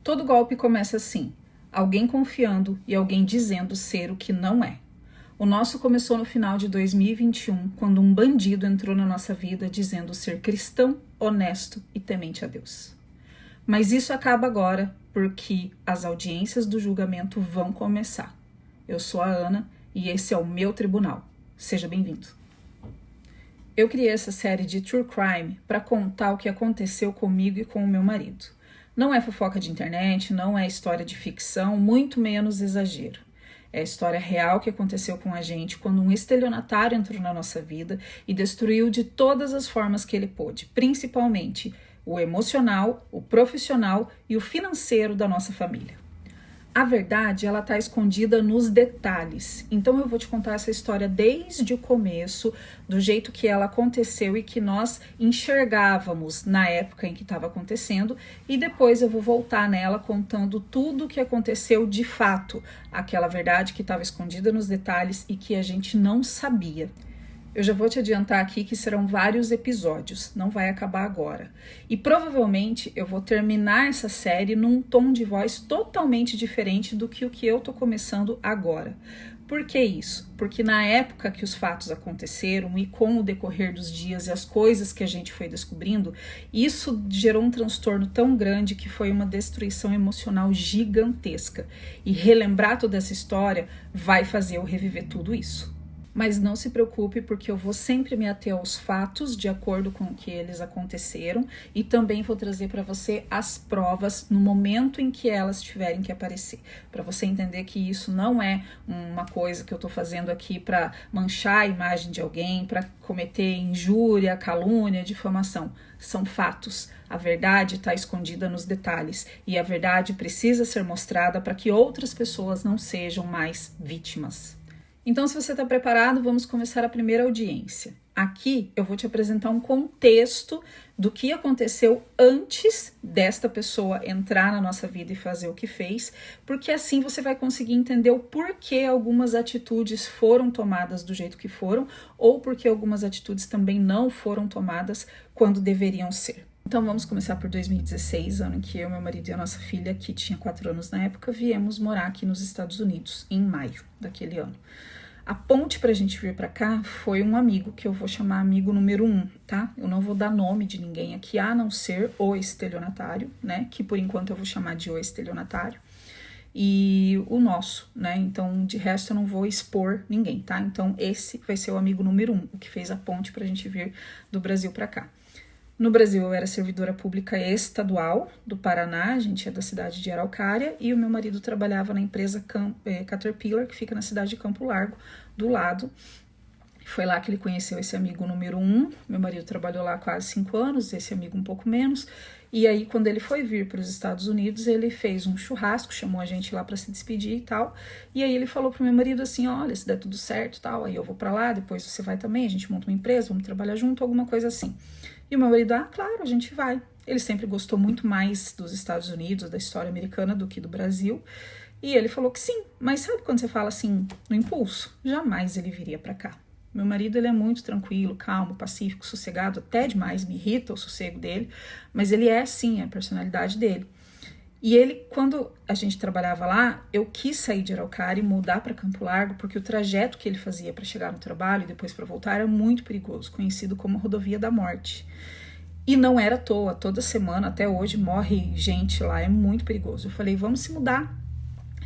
Todo golpe começa assim, alguém confiando e alguém dizendo ser o que não é. O nosso começou no final de 2021, quando um bandido entrou na nossa vida dizendo ser cristão, honesto e temente a Deus. Mas isso acaba agora, porque as audiências do julgamento vão começar. Eu sou a Ana e esse é o meu tribunal. Seja bem-vindo. Eu criei essa série de True Crime para contar o que aconteceu comigo e com o meu marido. Não é fofoca de internet, não é história de ficção, muito menos exagero. É a história real que aconteceu com a gente quando um estelionatário entrou na nossa vida e destruiu de todas as formas que ele pôde, principalmente o emocional, o profissional e o financeiro da nossa família. A verdade, ela está escondida nos detalhes. Então eu vou te contar essa história desde o começo, do jeito que ela aconteceu e que nós enxergávamos na época em que estava acontecendo, e depois eu vou voltar nela contando tudo o que aconteceu de fato, aquela verdade que estava escondida nos detalhes e que a gente não sabia. Eu já vou te adiantar aqui que serão vários episódios, não vai acabar agora. E provavelmente eu vou terminar essa série num tom de voz totalmente diferente do que o que eu tô começando agora. Por que isso? Porque na época que os fatos aconteceram e com o decorrer dos dias e as coisas que a gente foi descobrindo, isso gerou um transtorno tão grande que foi uma destruição emocional gigantesca. E relembrar toda essa história vai fazer eu reviver tudo isso. Mas não se preocupe, porque eu vou sempre me ater aos fatos de acordo com o que eles aconteceram e também vou trazer para você as provas no momento em que elas tiverem que aparecer, para você entender que isso não é uma coisa que eu estou fazendo aqui para manchar a imagem de alguém, para cometer injúria, calúnia, difamação. São fatos. A verdade está escondida nos detalhes e a verdade precisa ser mostrada para que outras pessoas não sejam mais vítimas. Então, se você está preparado, vamos começar a primeira audiência. Aqui eu vou te apresentar um contexto do que aconteceu antes desta pessoa entrar na nossa vida e fazer o que fez, porque assim você vai conseguir entender o porquê algumas atitudes foram tomadas do jeito que foram, ou porque algumas atitudes também não foram tomadas quando deveriam ser. Então vamos começar por 2016, ano em que eu, meu marido e a nossa filha, que tinha 4 anos na época, viemos morar aqui nos Estados Unidos, em maio daquele ano. A ponte pra gente vir pra cá foi um amigo, que eu vou chamar amigo número 1, tá? Eu não vou dar nome de ninguém aqui, a não ser o estelionatário, né? Que por enquanto eu vou chamar de o estelionatário. E o nosso, né? Então, de resto eu não vou expor ninguém, tá? Então, esse vai ser o amigo número 1, o que fez a ponte pra gente vir do Brasil pra cá. No Brasil, eu era servidora pública estadual do Paraná, a gente é da cidade de Araucária, e o meu marido trabalhava na empresa Caterpillar, que fica na cidade de Campo Largo, do lado. Foi lá que ele conheceu esse amigo número 1, meu marido trabalhou lá quase 5 anos, esse amigo um pouco menos, e aí quando ele foi vir para os Estados Unidos, ele fez um churrasco, chamou a gente lá para se despedir e tal, e aí ele falou pro meu marido assim, olha, se der tudo certo e tal, aí eu vou para lá, depois você vai também, a gente monta uma empresa, vamos trabalhar junto, alguma coisa assim. E o meu marido, claro, a gente vai. Ele sempre gostou muito mais dos Estados Unidos, da história americana, do que do Brasil. E ele falou que sim, mas sabe quando você fala assim, no impulso? Jamais ele viria pra cá. Meu marido, ele é muito tranquilo, calmo, pacífico, sossegado, até demais, me irrita o sossego dele, mas ele é sim, é a personalidade dele. E ele, quando a gente trabalhava lá, eu quis sair de Araucária e mudar para Campo Largo, porque o trajeto que ele fazia para chegar no trabalho e depois para voltar era muito perigoso, conhecido como Rodovia da Morte. E não era à toa, toda semana, até hoje, morre gente lá, é muito perigoso. Eu falei, vamos se mudar.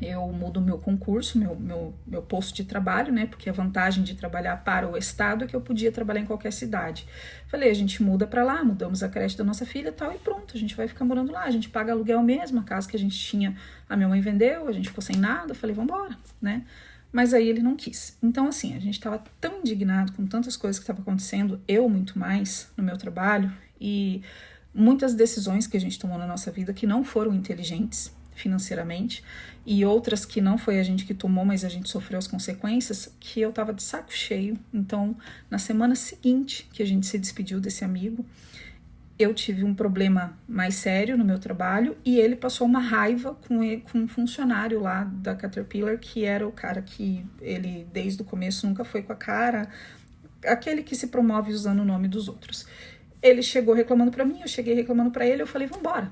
Eu mudo meu concurso, meu posto de trabalho, né? Porque a vantagem de trabalhar para o estado é que eu podia trabalhar em qualquer cidade. Falei, a gente muda para lá, mudamos a creche da nossa filha e tal, e pronto, a gente vai ficar morando lá. A gente paga aluguel mesmo, a casa que a gente tinha, a minha mãe vendeu, a gente ficou sem nada. Falei, vambora, né? Mas aí ele não quis. Então, assim, a gente estava tão indignado com tantas coisas que estavam acontecendo, eu muito mais no meu trabalho, e muitas decisões que a gente tomou na nossa vida que não foram inteligentes financeiramente, e outras que não foi a gente que tomou, mas a gente sofreu as consequências, que eu tava de saco cheio. Então, na semana seguinte que a gente se despediu desse amigo, eu tive um problema mais sério no meu trabalho, e ele passou uma raiva com um funcionário lá da Caterpillar, que era o cara que ele, desde o começo, nunca foi com a cara, aquele que se promove usando o nome dos outros. Ele chegou reclamando pra mim, eu cheguei reclamando pra ele, eu falei, vambora.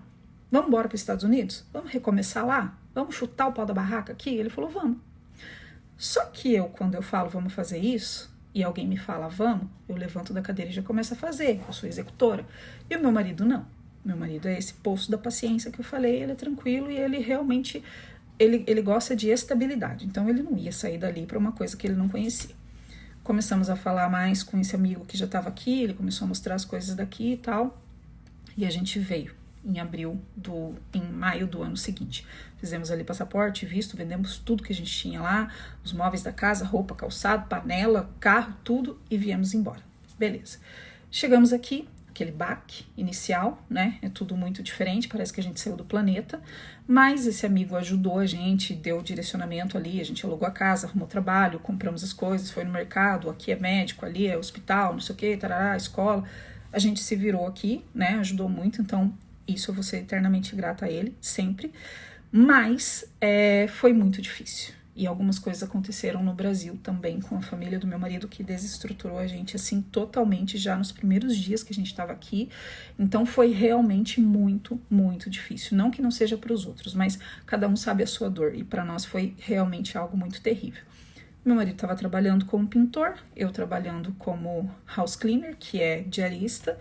Vamos embora para os Estados Unidos? Vamos recomeçar lá? Vamos chutar o pau da barraca aqui? Ele falou, vamos. Só que quando eu falo vamos fazer isso, e alguém me fala vamos, eu levanto da cadeira e já começo a fazer, eu sou executora. E o meu marido não. Meu marido é esse poço da paciência que eu falei, ele é tranquilo e ele realmente, ele gosta de estabilidade. Então ele não ia sair dali para uma coisa que ele não conhecia. Começamos a falar mais com esse amigo que já estava aqui, ele começou a mostrar as coisas daqui e tal, e a gente veio em maio do ano seguinte. Fizemos ali passaporte, visto, vendemos tudo que a gente tinha lá, os móveis da casa, roupa, calçado, panela, carro, tudo, e viemos embora. Beleza. Chegamos aqui, aquele baque inicial, né? É tudo muito diferente, parece que a gente saiu do planeta, mas esse amigo ajudou a gente, deu direcionamento ali, a gente alugou a casa, arrumou trabalho, compramos as coisas, foi no mercado, aqui é médico, ali é hospital, não sei o que, tarará, escola. A gente se virou aqui, né? Ajudou muito, então isso eu vou ser eternamente grata a ele, sempre. Mas foi muito difícil. E algumas coisas aconteceram no Brasil também com a família do meu marido que desestruturou a gente assim totalmente já nos primeiros dias que a gente estava aqui. Então foi realmente muito, muito difícil. Não que não seja para os outros, mas cada um sabe a sua dor. E para nós foi realmente algo muito terrível. Meu marido estava trabalhando como pintor, eu trabalhando como house cleaner, que é diarista,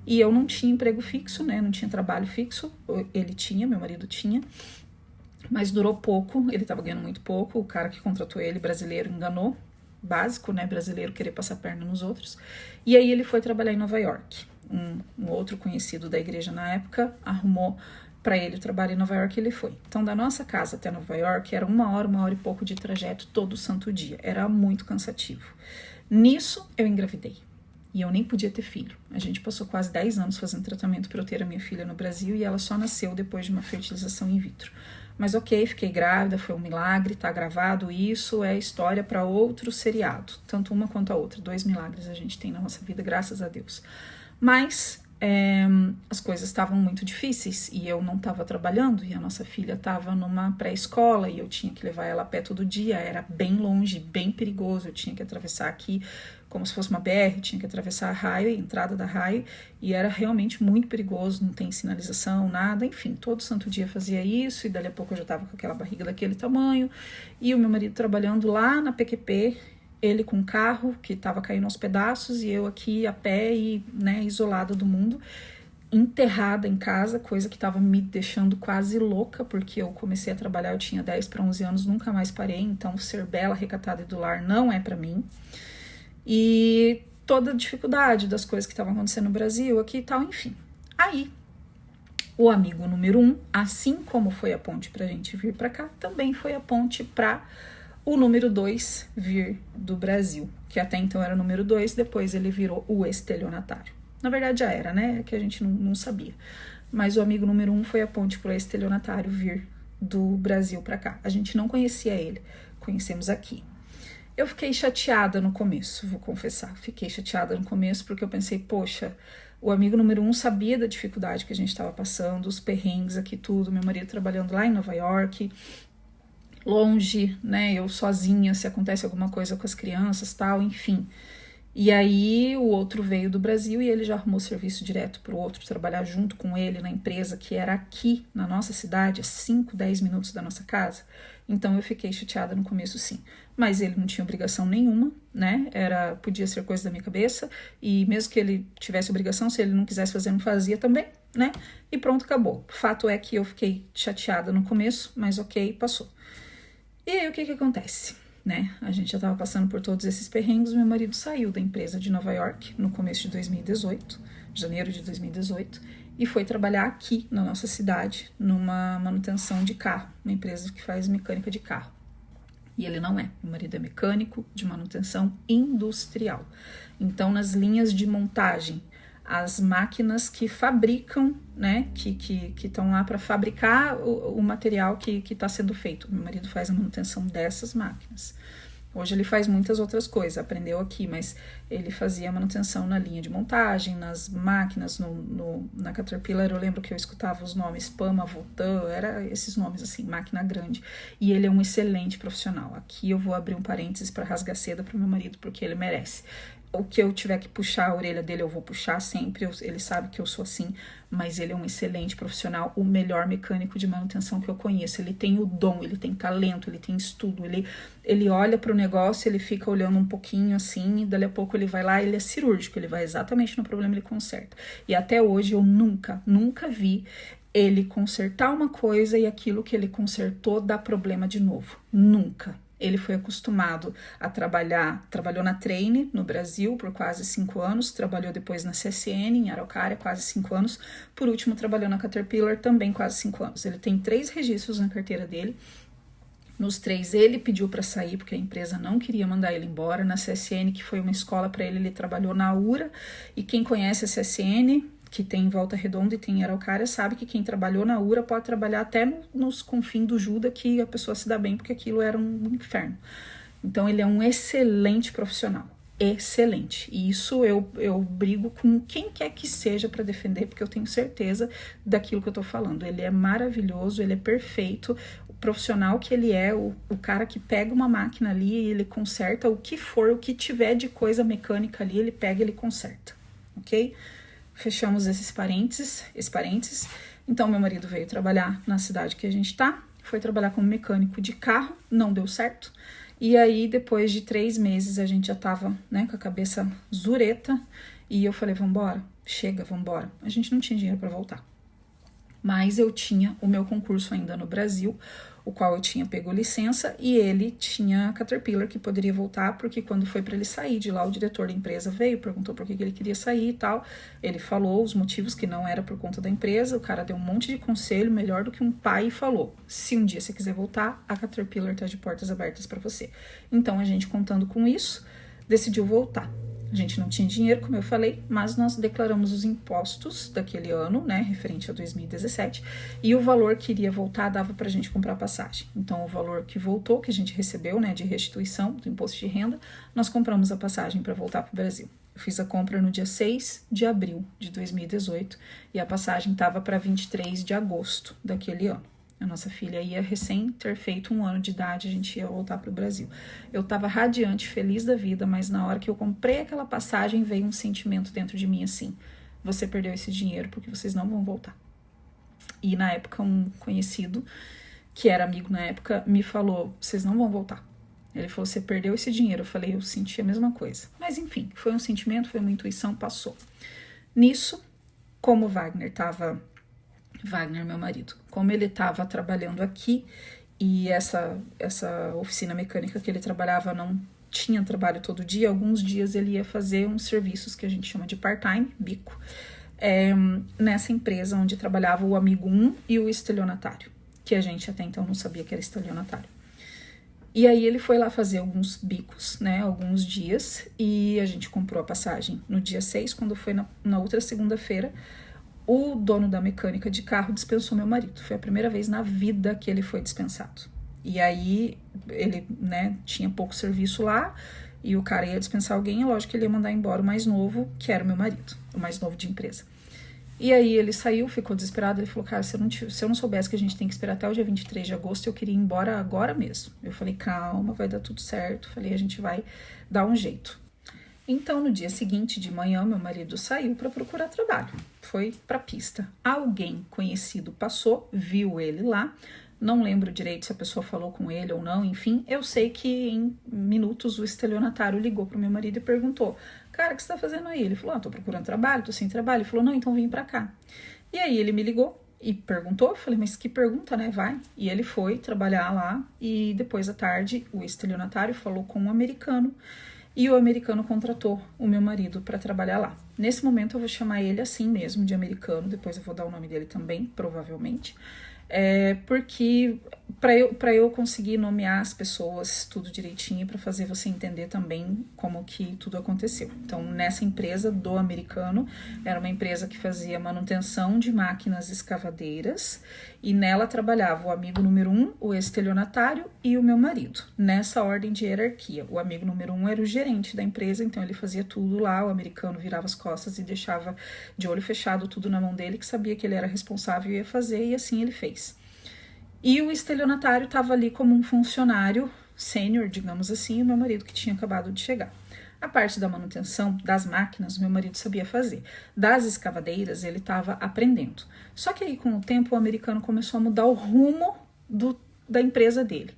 e eu não tinha emprego fixo, né? Não tinha trabalho fixo. Ele tinha, meu marido tinha. Mas durou pouco, ele estava ganhando muito pouco, o cara que contratou ele, brasileiro, enganou, básico, né, brasileiro querer passar perna nos outros, e aí ele foi trabalhar em Nova York. Um outro conhecido da igreja na época arrumou para ele o trabalho em Nova York e ele foi. Então, da nossa casa até Nova York era uma hora e pouco de trajeto todo santo dia, era muito cansativo. Nisso, eu engravidei. E eu nem podia ter filho. A gente passou quase 10 anos fazendo tratamento para eu ter a minha filha no Brasil e ela só nasceu depois de uma fertilização in vitro. Mas ok, fiquei grávida, foi um milagre, tá gravado, isso é história para outro seriado. Tanto uma quanto a outra. 2 milagres a gente tem na nossa vida, graças a Deus. Mas as coisas estavam muito difíceis e eu não estava trabalhando e a nossa filha estava numa pré-escola e eu tinha que levar ela a pé todo dia, era bem longe, bem perigoso, eu tinha que atravessar aqui como se fosse uma BR, tinha que atravessar a raia, a entrada da raia, e era realmente muito perigoso, não tem sinalização, nada, enfim, todo santo dia fazia isso, e dali a pouco eu já estava com aquela barriga daquele tamanho, e o meu marido trabalhando lá na PQP, ele com um carro que estava caindo aos pedaços, e eu aqui a pé e, né, isolada do mundo, enterrada em casa, coisa que estava me deixando quase louca, porque eu comecei a trabalhar, eu tinha 10 para 11 anos, nunca mais parei, então ser bela, recatada e do lar não é para mim. E toda a dificuldade das coisas que estavam acontecendo no Brasil, aqui e tal, enfim. Aí, o amigo número 1, assim como foi a ponte pra gente vir pra cá, também foi a ponte pra o número 2 vir do Brasil, que até então era o número 2, depois ele virou o estelionatário. Na verdade já era, né? É que a gente não sabia. Mas o amigo número 1 foi a ponte pro estelionatário vir do Brasil pra cá. A gente não conhecia ele, conhecemos aqui. Eu fiquei chateada no começo, vou confessar. Fiquei chateada no começo porque eu pensei, poxa, o amigo número 1 sabia da dificuldade que a gente estava passando, os perrengues aqui, tudo. Meu marido trabalhando lá em Nova York, longe, né? Eu sozinha, se acontece alguma coisa com as crianças, tal, enfim. E aí o outro veio do Brasil e ele já arrumou serviço direto para o outro, trabalhar junto com ele na empresa que era aqui na nossa cidade, a 5, 10 minutos da nossa casa. Então eu fiquei chateada no começo, sim. Mas ele não tinha obrigação nenhuma, né? Podia ser coisa da minha cabeça. E mesmo que ele tivesse obrigação, se ele não quisesse fazer, não fazia também, né? E pronto, acabou. Fato é que eu fiquei chateada no começo, mas ok, passou. E aí o que acontece? Né? A gente já estava passando por todos esses perrengues, meu marido saiu da empresa de Nova York no começo de 2018, janeiro de 2018, e foi trabalhar aqui na nossa cidade, numa manutenção de carro, uma empresa que faz mecânica de carro. E ele não é, meu marido é mecânico de manutenção industrial. Então, nas linhas de montagem, as máquinas que fabricam, né, que estão lá para fabricar o material que está sendo feito. Meu marido faz a manutenção dessas máquinas. Hoje ele faz muitas outras coisas, aprendeu aqui, mas ele fazia manutenção na linha de montagem, nas máquinas, na Caterpillar. Eu lembro que eu escutava os nomes Pama, Votan, era esses nomes assim, máquina grande. E ele é um excelente profissional. Aqui eu vou abrir um parênteses para rasgar seda para o meu marido, porque ele merece. o que eu tiver que puxar a orelha dele, eu vou puxar sempre. Ele sabe que eu sou assim, mas ele é um excelente profissional, o melhor mecânico de manutenção que eu conheço. Ele tem o dom, ele tem talento, ele tem estudo, ele olha para o negócio, ele fica olhando um pouquinho assim, e dali a pouco ele vai lá, ele é cirúrgico, ele vai exatamente no problema e ele conserta. E até hoje eu nunca vi ele consertar uma coisa e aquilo que ele consertou dá problema de novo. Nunca. Ele foi acostumado a trabalhou na Trane, no Brasil, por quase 5 anos, trabalhou depois na CSN, em Araucária, quase 5 anos, por último trabalhou na Caterpillar, também quase 5 anos. Ele tem 3 registros na carteira dele, nos 3 ele pediu para sair, porque a empresa não queria mandar ele embora. Na CSN, que foi uma escola para ele, ele trabalhou na URA, e quem conhece a CSN, que tem em Volta Redonda e tem em Araucária, sabe que quem trabalhou na URA pode trabalhar até nos confins do Juda, que a pessoa se dá bem, porque aquilo era um inferno. Então ele é um excelente profissional, excelente. E isso eu brigo com quem quer que seja para defender, porque eu tenho certeza daquilo que eu tô falando. Ele é maravilhoso, ele é perfeito, o profissional que ele é, o cara que pega uma máquina ali e ele conserta o que for, o que tiver de coisa mecânica ali, ele pega e ele conserta, ok? Fechamos esse parênteses. Então, meu marido veio trabalhar na cidade que a gente tá, foi trabalhar como mecânico de carro, não deu certo. E aí, depois de 3 meses, a gente já tava, né, com a cabeça zureta, e eu falei, vambora, chega, vambora. A gente não tinha dinheiro para voltar. Mas eu tinha o meu concurso ainda no Brasil, o qual eu tinha pego licença, e ele tinha Caterpillar que poderia voltar, porque quando foi para ele sair de lá, o diretor da empresa veio, perguntou por que ele queria sair e tal. Ele falou os motivos, que não era por conta da empresa. O cara deu um monte de conselho, melhor do que um pai, e falou: se um dia você quiser voltar, a Caterpillar tá de portas abertas para você. Então, a gente, contando com isso, decidiu voltar. A gente não tinha dinheiro, como eu falei, mas nós declaramos os impostos daquele ano, né, referente a 2017, e o valor que iria voltar dava pra gente comprar a passagem. Então, o valor que voltou, que a gente recebeu, né, de restituição do imposto de renda, nós compramos a passagem para voltar pro Brasil. Eu fiz a compra no dia 6 de abril de 2018 e a passagem estava para 23 de agosto daquele ano. A nossa filha ia recém ter feito 1 ano de idade, a gente ia voltar para o Brasil. Eu estava radiante, feliz da vida, mas na hora que eu comprei aquela passagem, veio um sentimento dentro de mim assim: você perdeu esse dinheiro porque vocês não vão voltar. E na época, um conhecido, que era amigo na época, me falou: vocês não vão voltar. Ele falou: você perdeu esse dinheiro. Eu falei: eu senti a mesma coisa. Mas enfim, foi um sentimento, foi uma intuição, passou. Nisso, como Wagner, meu marido, como ele estava trabalhando aqui e essa oficina mecânica que ele trabalhava não tinha trabalho todo dia, alguns dias ele ia fazer uns serviços que a gente chama de part-time, bico, nessa empresa onde trabalhava o amigo 1 e o estelionatário, que a gente até então não sabia que era estelionatário. E aí ele foi lá fazer alguns bicos, né, alguns dias, e a gente comprou a passagem no dia 6, quando foi na outra segunda-feira. O dono da mecânica de carro dispensou meu marido. Foi a primeira vez na vida que ele foi dispensado. E aí, ele, né, tinha pouco serviço lá, e o cara ia dispensar alguém, é lógico que ele ia mandar embora o mais novo, que era o meu marido, o mais novo de empresa. E aí ele saiu, ficou desesperado, ele falou: cara, se eu não soubesse que a gente tem que esperar até o dia 23 de agosto, eu queria ir embora agora mesmo. Eu falei: calma, vai dar tudo certo. Falei: a gente vai dar um jeito. Então, no dia seguinte, de manhã, meu marido saiu para procurar trabalho. Foi para a pista. Alguém conhecido passou, viu ele lá. Não lembro direito se a pessoa falou com ele ou não, enfim. Eu sei que em minutos o estelionatário ligou pro meu marido e perguntou: cara, o que você tá fazendo aí? Ele falou: tô procurando trabalho, tô sem trabalho. Ele falou: não, então vem pra cá. E aí ele me ligou e perguntou. Eu falei: mas que pergunta, né? Vai. E ele foi trabalhar lá, e depois à tarde o estelionatário falou com um americano, e o americano contratou o meu marido para trabalhar lá. Nesse momento eu vou chamar ele assim mesmo, de americano, depois eu vou dar o nome dele também, provavelmente. Porque para eu conseguir nomear as pessoas tudo direitinho, para fazer você entender também como que tudo aconteceu. Então, nessa empresa do americano, era uma empresa que fazia manutenção de máquinas escavadeiras, e nela trabalhava o amigo número 1, o estelionatário, e o meu marido, nessa ordem de hierarquia. O amigo número 1 era o gerente da empresa, então ele fazia tudo lá, o americano virava as costas e deixava de olho fechado tudo na mão dele, que sabia que ele era responsável e ia fazer, e assim ele fez. E o estelionatário estava ali como um funcionário sênior, digamos assim, o meu marido que tinha acabado de chegar. A parte da manutenção das máquinas, meu marido sabia fazer. Das escavadeiras, ele estava aprendendo. Só que aí, com o tempo, o americano começou a mudar o rumo da empresa dele.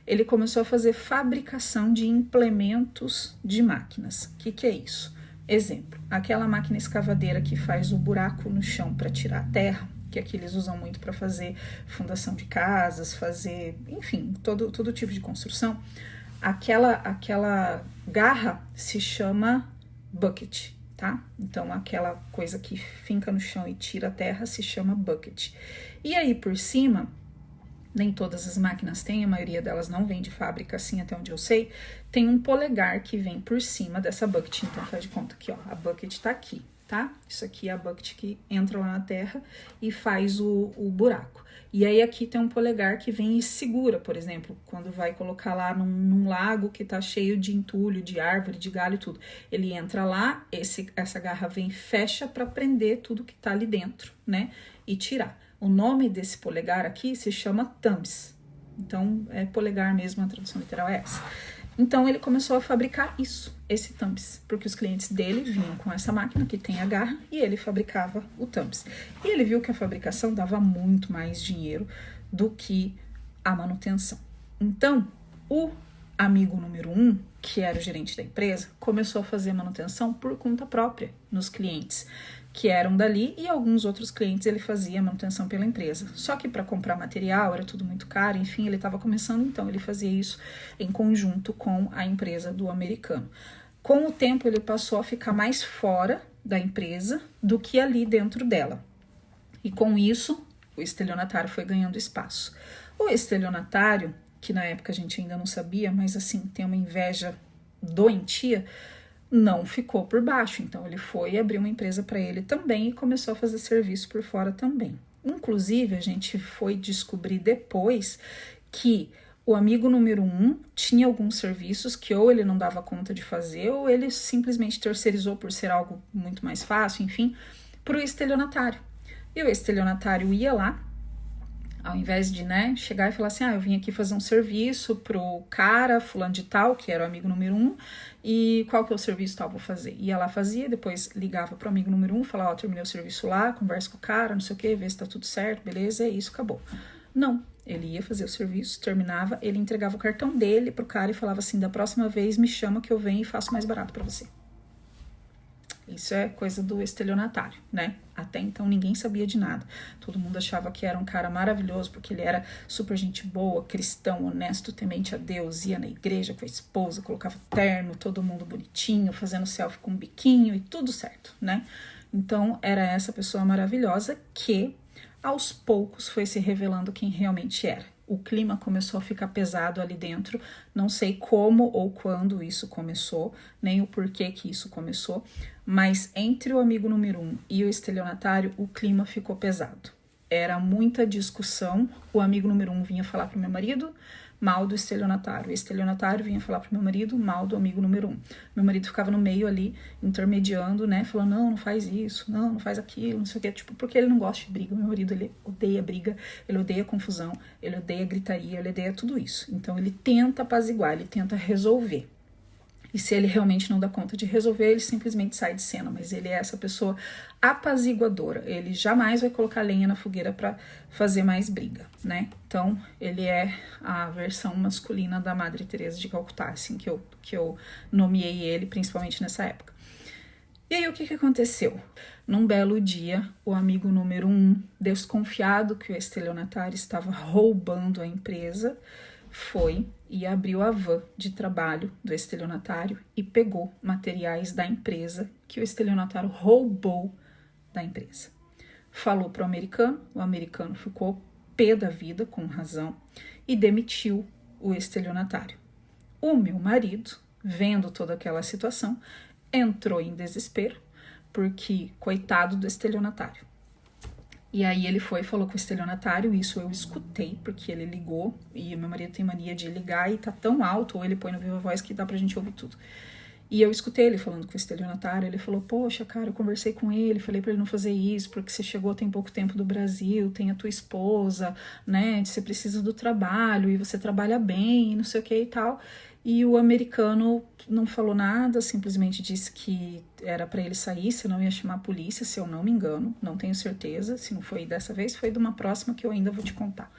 Ele começou a fazer fabricação de implementos de máquinas. O que é isso? Exemplo, aquela máquina escavadeira que faz o buraco no chão para tirar a terra, que aqui eles usam muito para fazer fundação de casas, fazer, enfim, todo tipo de construção. Aquela garra se chama bucket, tá? Então, aquela coisa que finca no chão e tira a terra se chama bucket. E aí, por cima, nem todas as máquinas têm, a maioria delas não vem de fábrica, assim, até onde eu sei, tem um polegar que vem por cima dessa bucket. Então, faz de conta que, ó, a bucket tá aqui, tá? Isso aqui é a bucket que entra lá na terra e faz o buraco. E aí aqui tem um polegar que vem e segura, por exemplo, quando vai colocar lá num lago que tá cheio de entulho, de árvore, de galho e tudo. Ele entra lá, essa garra vem e fecha para prender tudo que tá ali dentro, né? E tirar. O nome desse polegar aqui se chama thumbs. Então, é polegar mesmo, a tradução literal é essa. Então, ele começou a fabricar esse thumbs, porque os clientes dele vinham com essa máquina que tem a garra e ele fabricava o thumbs. E ele viu que a fabricação dava muito mais dinheiro do que a manutenção. Então, o amigo número 1, que era o gerente da empresa, começou a fazer manutenção por conta própria nos clientes que eram dali, e alguns outros clientes ele fazia manutenção pela empresa. Só que para comprar material era tudo muito caro, enfim, ele estava começando, então ele fazia isso em conjunto com a empresa do americano. Com o tempo ele passou a ficar mais fora da empresa do que ali dentro dela. E com isso, o estelionatário foi ganhando espaço. O estelionatário, que na época a gente ainda não sabia, mas assim, tem uma inveja doentia, não ficou por baixo, então ele foi abrir uma empresa para ele também e começou a fazer serviço por fora também. Inclusive, a gente foi descobrir depois que o amigo número 1 tinha alguns serviços que ou ele não dava conta de fazer ou ele simplesmente terceirizou por ser algo muito mais fácil, enfim, para o estelionatário. E o estelionatário ia lá, ao invés de, chegar e falar assim, eu vim aqui fazer um serviço pro cara, fulano de tal, que era o amigo número 1, e qual que é o serviço tal, vou fazer. Ia lá, fazia, depois ligava pro amigo número 1, falava, terminei o serviço lá, conversa com o cara, não sei o que, vê se tá tudo certo, beleza, é isso, acabou. Não, ele ia fazer o serviço, terminava, ele entregava o cartão dele pro cara e falava assim, da próxima vez me chama que eu venho e faço mais barato pra você. Isso é coisa do estelionatário, né? Até então ninguém sabia de nada. Todo mundo achava que era um cara maravilhoso, porque ele era super gente boa, cristão, honesto, temente a Deus, ia na igreja com a esposa, colocava terno, todo mundo bonitinho, fazendo selfie com um biquinho e tudo certo, né? Então era essa pessoa maravilhosa que aos poucos foi se revelando quem realmente era. O clima começou a ficar pesado ali dentro, não sei como ou quando isso começou, nem o porquê que isso começou, mas entre o amigo número 1 e o estelionatário, o clima ficou pesado. Era muita discussão, o amigo número 1 vinha falar pro meu marido mal do estelionatário, o estelionatário vinha falar pro meu marido mal do amigo número 1. Meu marido ficava no meio ali, intermediando, falando, não faz isso, não faz aquilo, não sei o que, porque ele não gosta de briga. Meu marido, ele odeia briga, ele odeia confusão, ele odeia gritaria, ele odeia tudo isso. Então ele tenta apaziguar, ele tenta resolver. E se ele realmente não dá conta de resolver, ele simplesmente sai de cena. Mas ele é essa pessoa apaziguadora. Ele jamais vai colocar lenha na fogueira para fazer mais briga, né? Então, ele é a versão masculina da Madre Teresa de Calcutá, assim, que eu nomeei ele, principalmente nessa época. E aí, o que aconteceu? Num belo dia, o amigo número 1, desconfiado que o estelionatário estava roubando a empresa, foi e abriu a van de trabalho do estelionatário e pegou materiais da empresa que o estelionatário roubou da empresa. Falou para o americano ficou pé da vida, com razão, e demitiu o estelionatário. O meu marido, vendo toda aquela situação, entrou em desespero, porque coitado do estelionatário. E aí ele foi e falou com o estelionatário, isso eu escutei, porque ele ligou, e meu marido tem mania de ligar e tá tão alto, ou ele põe no Viva Voz que dá pra gente ouvir tudo. E eu escutei ele falando com o estelionatário, ele falou, poxa, cara, eu conversei com ele, falei pra ele não fazer isso, porque você chegou tem pouco tempo do Brasil, tem a tua esposa, né, você precisa do trabalho, e você trabalha bem, e não sei o que e tal. e o americano não falou nada, simplesmente disse que era para ele sair, senão ia chamar a polícia, se eu não me engano, não tenho certeza, se não foi dessa vez, foi de uma próxima que eu ainda vou te contar.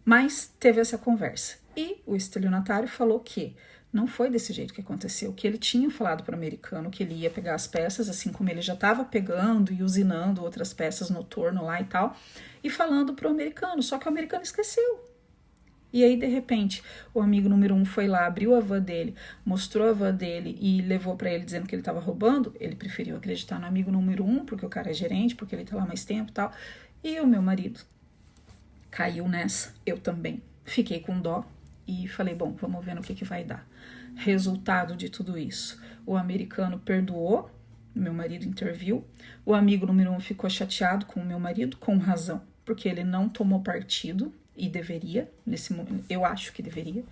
Mas teve essa conversa, e o estelionatário falou que não foi desse jeito que aconteceu, que ele tinha falado para o americano que ele ia pegar as peças, assim como ele já estava pegando e usinando outras peças no torno lá e tal, e falando para o americano, só que o americano esqueceu. E aí, de repente, o amigo número 1 foi lá, abriu a van dele, mostrou a van dele e levou para ele dizendo que ele estava roubando. Ele preferiu acreditar no amigo número 1, porque o cara é gerente, porque ele tá lá mais tempo e tal. E o meu marido caiu nessa, eu também. Fiquei com dó e falei, bom, vamos ver no que vai dar. Resultado de tudo isso, o americano perdoou, meu marido interviu, o amigo número 1 ficou chateado com o meu marido, com razão, porque ele não tomou partido, e deveria, nesse momento, eu acho que deveria.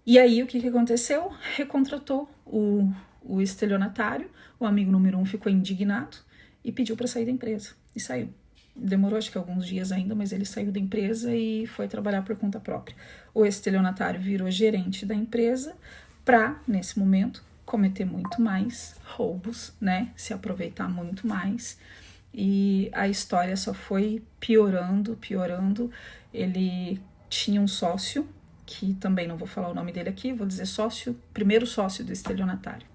E aí, o que aconteceu? Recontratou o estelionatário, o amigo número 1 ficou indignado e pediu para sair da empresa, e saiu. Demorou acho que alguns dias ainda, mas ele saiu da empresa e foi trabalhar por conta própria. O estelionatário virou gerente da empresa para, nesse momento, cometer muito mais roubos, né? Se aproveitar muito mais. E a história só foi piorando. Ele tinha um sócio, que também não vou falar o nome dele aqui, vou dizer sócio, primeiro sócio do estelionatário.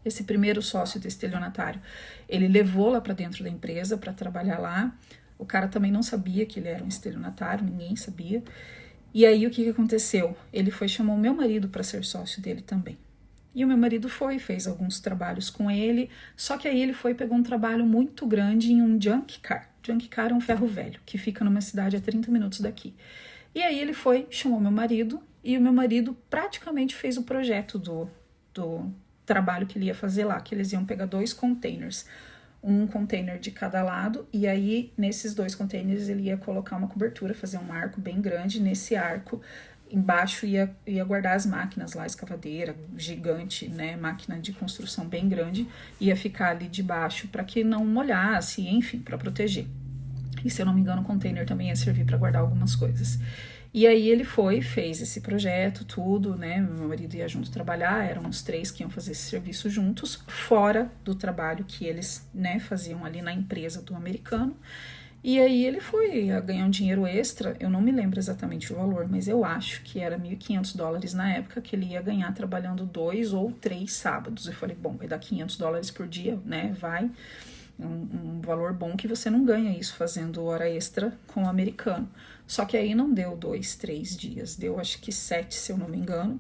Esse primeiro sócio do estelionatário, ele levou lá para dentro da empresa para trabalhar lá. O cara também não sabia que ele era um estelionatário, ninguém sabia. E aí o que aconteceu? Ele chamou o meu marido para ser sócio dele também. E o meu marido fez alguns trabalhos com ele, só que aí ele pegou um trabalho muito grande em um junk car. Junk car é um ferro velho, que fica numa cidade a 30 minutos daqui. E aí ele chamou meu marido, e o meu marido praticamente fez o projeto do trabalho que ele ia fazer lá, que eles iam pegar 2 containers, um container de cada lado, e aí nesses 2 containers ele ia colocar uma cobertura, fazer um arco bem grande, nesse arco embaixo ia guardar as máquinas lá, escavadeira gigante, né, máquina de construção bem grande, ia ficar ali debaixo para que não molhasse, enfim, para proteger. E se eu não me engano, o container também ia servir para guardar algumas coisas. E aí ele fez esse projeto, tudo, né, meu marido ia junto trabalhar, eram uns 3 que iam fazer esse serviço juntos, fora do trabalho que eles, né, faziam ali na empresa do americano. E aí ele a ganhar um dinheiro extra, eu não me lembro exatamente o valor, mas eu acho que era $1.500 na época que ele ia ganhar trabalhando 2 ou 3 sábados. Eu falei, bom, vai dar $500 por dia, né, vai, um valor bom que você não ganha isso fazendo hora extra com o americano. Só que aí não deu 2, 3 dias, deu acho que 7, se eu não me engano.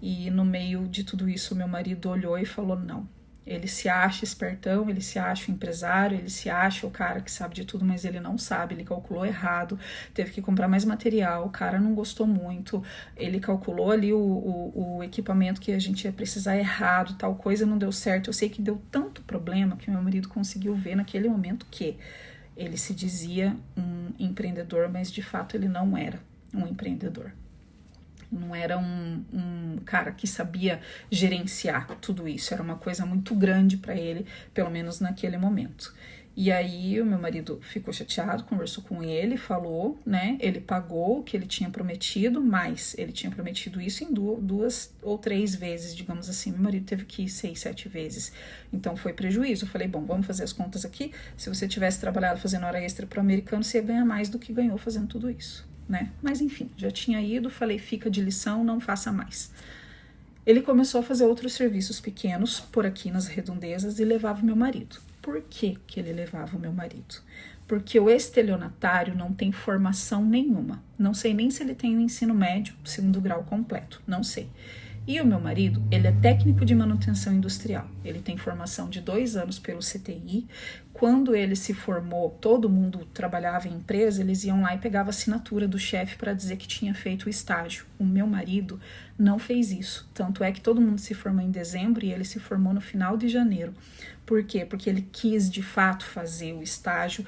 E no meio de tudo isso, meu marido olhou e falou, não. Ele se acha espertão, ele se acha o empresário, ele se acha o cara que sabe de tudo, mas ele não sabe, ele calculou errado, teve que comprar mais material, o cara não gostou muito, ele calculou ali o equipamento que a gente ia precisar errado, tal coisa não deu certo. Eu sei que deu tanto problema que meu marido conseguiu ver naquele momento que ele se dizia um empreendedor, mas de fato ele não era um empreendedor. Não era um cara que sabia gerenciar tudo isso, era uma coisa muito grande para ele, pelo menos naquele momento. E aí o meu marido ficou chateado, conversou com ele, falou, né, ele pagou o que ele tinha prometido, mas ele tinha prometido isso em 2 ou 3 vezes, digamos assim, meu marido teve que ir 6, 7 vezes, então foi prejuízo. Eu falei, bom, vamos fazer as contas aqui, se você tivesse trabalhado fazendo hora extra para o americano, você ia ganhar mais do que ganhou fazendo tudo isso, né, mas enfim, já tinha ido, falei, fica de lição, não faça mais. Ele começou a fazer outros serviços pequenos por aqui nas redondezas e levava o meu marido. Por que ele levava o meu marido? Porque o estelionatário não tem formação nenhuma. Não sei nem se ele tem o ensino médio, 2º grau completo, não sei. E o meu marido, ele é técnico de manutenção industrial. Ele tem formação de 2 anos pelo CTI. Quando ele se formou, todo mundo trabalhava em empresa, eles iam lá e pegavam a assinatura do chefe para dizer que tinha feito o estágio. O meu marido não fez isso. Tanto é que todo mundo se formou em dezembro e ele se formou no final de janeiro. Por quê? Porque ele quis, de fato, fazer o estágio,